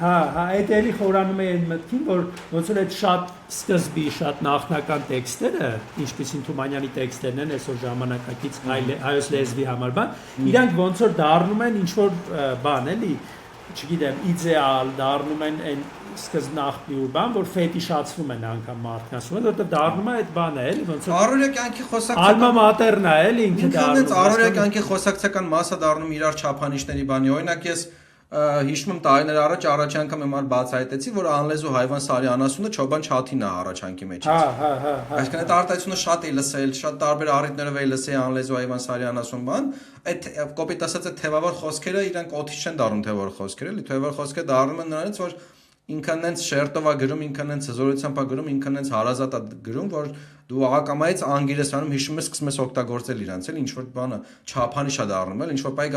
այդ էլի խորանում է այն մտքին, որ ոնց որ այդ շատ սկզբի, շատ նախնական տեքստերը, ինչպեսին Թումանյանի տեքստերն են այսօր ժամանակակից հայոց լեզվի համար բան, իրանք ոնց որ դառնում են ինչ որ բան, էլի, չգիտեմ, իդեալ դառնում են այն սկզբնախմի բան, որ ֆետիշացվում են անգամ մարդկանց, որովհետև դառնում է այդ բանը, էլի, ոնց որ առօրյա կյանքի խոսակցական ալմա մատերն է, էլի, ինքը դառնում։ Առօրյա կյանքի խոսակցական մասը դառնում իրար չափանիշների բանի։ Օրինակ ես հիշում եմ տարիներ առաջ առաջ անգամ եմ բացահայտեցի, որ անլեզու հայվան սարի անասունը Չոբան Չաթին է առաջանքի մեջ։ Այսինքն այդ արտահայտությունը շատ է լսել, շատ տարբեր առիթներով է լսել անլեզու հայվան սարի անասուն բան։ Այդ կոպիտ ասած այդ թևավոր խոսքերը իրանք օդի չեն դառնում թևավոր խոսքեր, էլի թևավոր խոսքերը դառնում են նրանից, որ ինքն այնց շերտովա գրում, ինքն այնց զորությամբ է գրում, ինքն այնց հարազատ է գրում, որ դու աղակամայից անգիրեսանում հիշում ես, սկսում ես օգտագործել իրանց, էլ ինչ որ բանը չափանիշ է դառնում, էլ ինչ որ բայ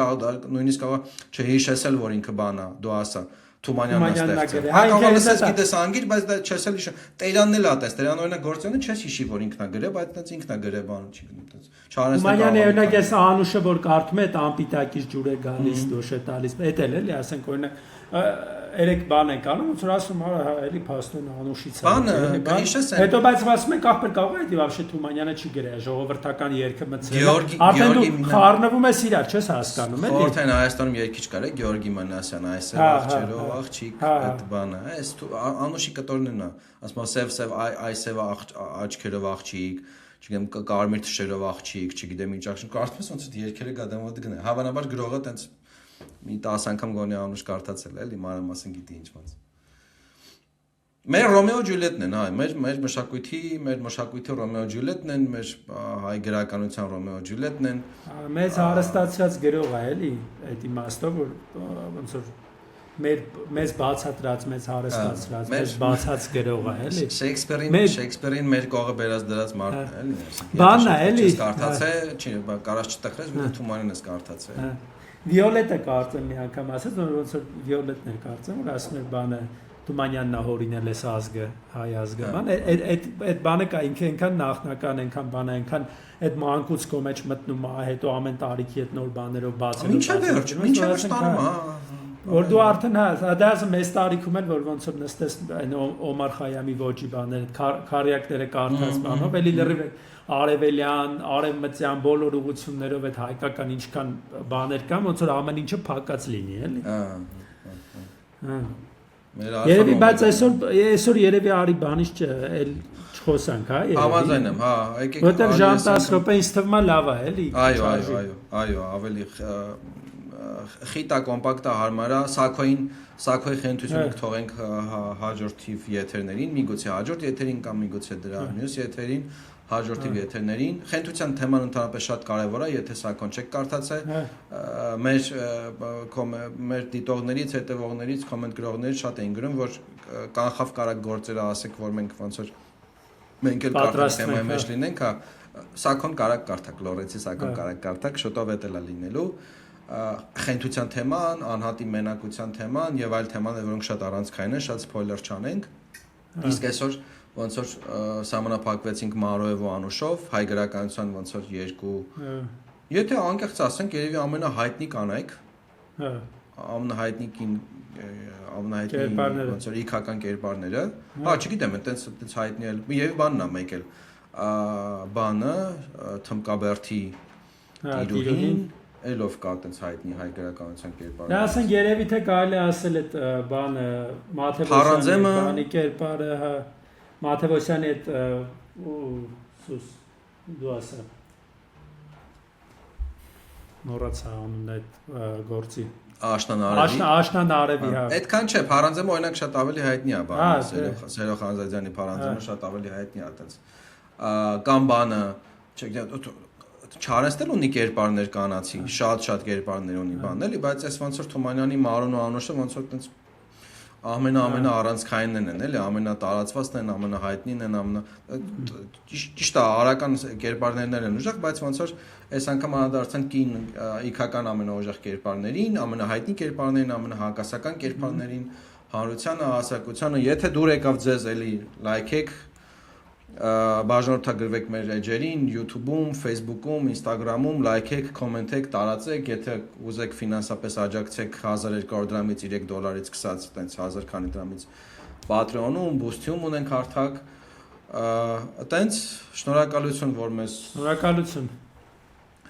նույնիսկ կարող չհիշեցել, որ ինքը բան է, դու ասա Թումանյանն է ստեղծել։ Կարող ես գիտես անգիր, բայց դա չես էլ հիշում։ Տերանն էլ է տես, Տերան օրինակ գործյանը չես հիշի, որ ինքն է գրել, բայց այնց ինքն է գրել բանը, չի գիտես։ Թումանյանը օրինակ ես Անուշը որ կարդում է, այդ ամպիտակից ջուր է գալիս, դոշ է տալիս։ Էդ էլի, ասենք օրինակ երեք բան ենք անում, ոնց որ ասում էլի փաստորեն Անուշից է։ Բանը հիշես են։ Հետո բայց ասում ենք ախպեր կարող է դի вообще Թումանյանը չի գրել, ժողովրդական երգը մցրել։ Արդեն դու խառնվում ես իրար, չես հասկանում, էլի։ Խորհրդային Հայաստանում երգիչ կար է Գեորգի Մանասյան, այս է աղջերով աղջիկ, այդ բանը, այս Անուշի կտորն է, ասում սև այսև աչքերով աղջիկ, չգիտեմ կարմիր թշերով աղջիկ, չգիտեմ ինչ աղջիկ, կարծում ես ոնց է երգերը գադամոտ գնա։ Հավանաբար գրողը տենց մի 10 անգամ գոնե Անուշ կարդացել էլի, մանրամասն գիտի ինչ ոնց։ Մեր Ռոմեո Ջուլիետն են, հա, մեր մշակույթի Ռոմեո Ջուլիետն են, մեր հայ գրականության Ռոմեո Ջուլիետն են։ Մեծ հարստացած գրող է, էլի, այդ իմաստով որ ոնց որ մեզ բացատրած, մեզ հարստացած, մեզ բացած գրող է, էլի։ Շեքսպիրին մեր կողը բերած դրած մարդն է, էլի։ Բանն է, էլի։ Կարդացել, չի, կարաս չտխրես, որ Թումանյանն ես կարդացել։ Վիոլետը կարծեմ մի անգամ ասած, ոնց որ Վիոլետն էր կարծեմ, որ ասում էր բանը Թումանյանն է հորինել էս ազգը, հայ ազգը, բան, այդ բանը կա ինքը այնքան նախնական, այնքան բանը, այնքան այդ մանկուց կոմեջ մտնում է, հետո ամեն տարիքի այդ նոր բաներով բացելով։ Ինչա' ստանում, հա։ Որ դու արդեն հա, դա ասում մեծ տարիքում էլ որ ոնց որ նստես այն Օմար Խայամի ոճի բաները, քարյակները կարդաց բանով, էլի լրիվ արևելյան, արևմտյան բոլոր ուղություններով այդ հայկական ինչքան բաներ կան, ոնց որ ամեն ինչը փակած լինի, էլի։ Երևի բայց այսօր երևի արի բանից այլ չխոսանք, հա, երևի։ Համաձայն եմ, հա, եկեք։ Որտեղ ժամ 10 րոպե ինձ թվում է լավ է, էլի։ Այո, ավելի խիտա կոմպակտա հարմար է, Սակոյի խենթությունը թողենք հաջորդ թիվ եթերներին, միգուցե հաջորդ եթերին կամ միգուցե դրա մյուս եթերին, հաջորդ թիվ եթերներին։ Խենթության թեման ընդհանրապես շատ կարևոր է, եթե Սակոն չեք կարդացել, մեր դիտողներից, հետևողներից, կոմենտ գրողներից շատ էին գրում, որ կանխավ կարակ գործերը ասեք, որ մենք ոնց որ մենք էլ կարդանք թեմայի մեջ լինենք, Սակոն կարակ կարդակ, Լորենցի Սակոն կարակ կարդակ, շուտով էդ էլա լինելու։ Խենթության թեման, անհատի մենակության թեման եւ այլ թեմաներ, որոնք շատ առանցքային են, շատ սփոյլեր չանենք։ Իսկ այսօր ոնց որ սահմանափակվեցինք Մարոև ու Անուշով, հայ գրականության ոնց որ երկու։ Եթե անկեղծ ասենք, երևի ամենահայտնի կանայք, ամենահայտնի ոնց որ իքական կերպարները, հա, չգիտեմ, այտենց հայտնի էլ, եւ բանն է մեկ էլ, բանը Թմկաբերդի Տիրուհին Էլով կա այդպես հայտնի հայ գրականության կերպարը։ Դա ասենք երևի թե կարելի ասել այդ բանը Մաթեոսյանի բանի կերպարը, հա, Մաթեոսյանի այդ սուս դու ասա։ Նորացա անունն այդ գործի։ Աշնան Արևի, հա։ Այդքան չէ, Փարանձեմը օրինակ շատ ավելի հայտնի է բանը, Սերո Խանզադյանի Փարանձեմը շատ ավելի հայտնի է այդպես։ Կամ բանը, չգիտեմ, Չարենցն ունի կերպարներ կանացի, շատ կերպարներ ունի բան, էլի, բայց այս ոնց որ Թումանյանի Մարոն ու Անուշը ոնց որ այդպես ամենա առանցքայինն են, էլի, ամենատարածվածն են, ամենահայտնին են, ճիշտ է, արական կերպարներն են ուժեղ, բայց ոնց որ այս անգամ անդրադարձան կին իքական ամենաուժեղ կերպարներին, ամենահայտնի կերպարներին, ամենահակասական կերպարներին, հանրությանը, հասարակությանը, եթե դուր եկավ ձեզ էլի լայքեք բաժանորդագրվեք մեր էջերին, YouTube-ում, Facebook-ում, Instagram-ում, լայքեք, կոմենտեք, տարածեք, եթե ուզեք ֆինանսապես աջակցեք 1200 դրամից $3 սկսած, տենց 1000 քանի դրամից Patreon-ում, Boost-ում ունենք հարթակ, տենց շնորհակալություն, որ մեզ Շնորհակալություն։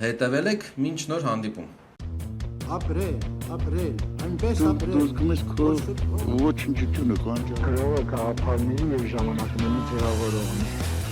հետևել եք, մինչ նոր հանդիպում։ ապրել, այնպես Դու ապրել։ զգում ես քո ոչնչությունը կանջա։ Գրողը գաղափարների եւ ժամանակների ձևավորողն է։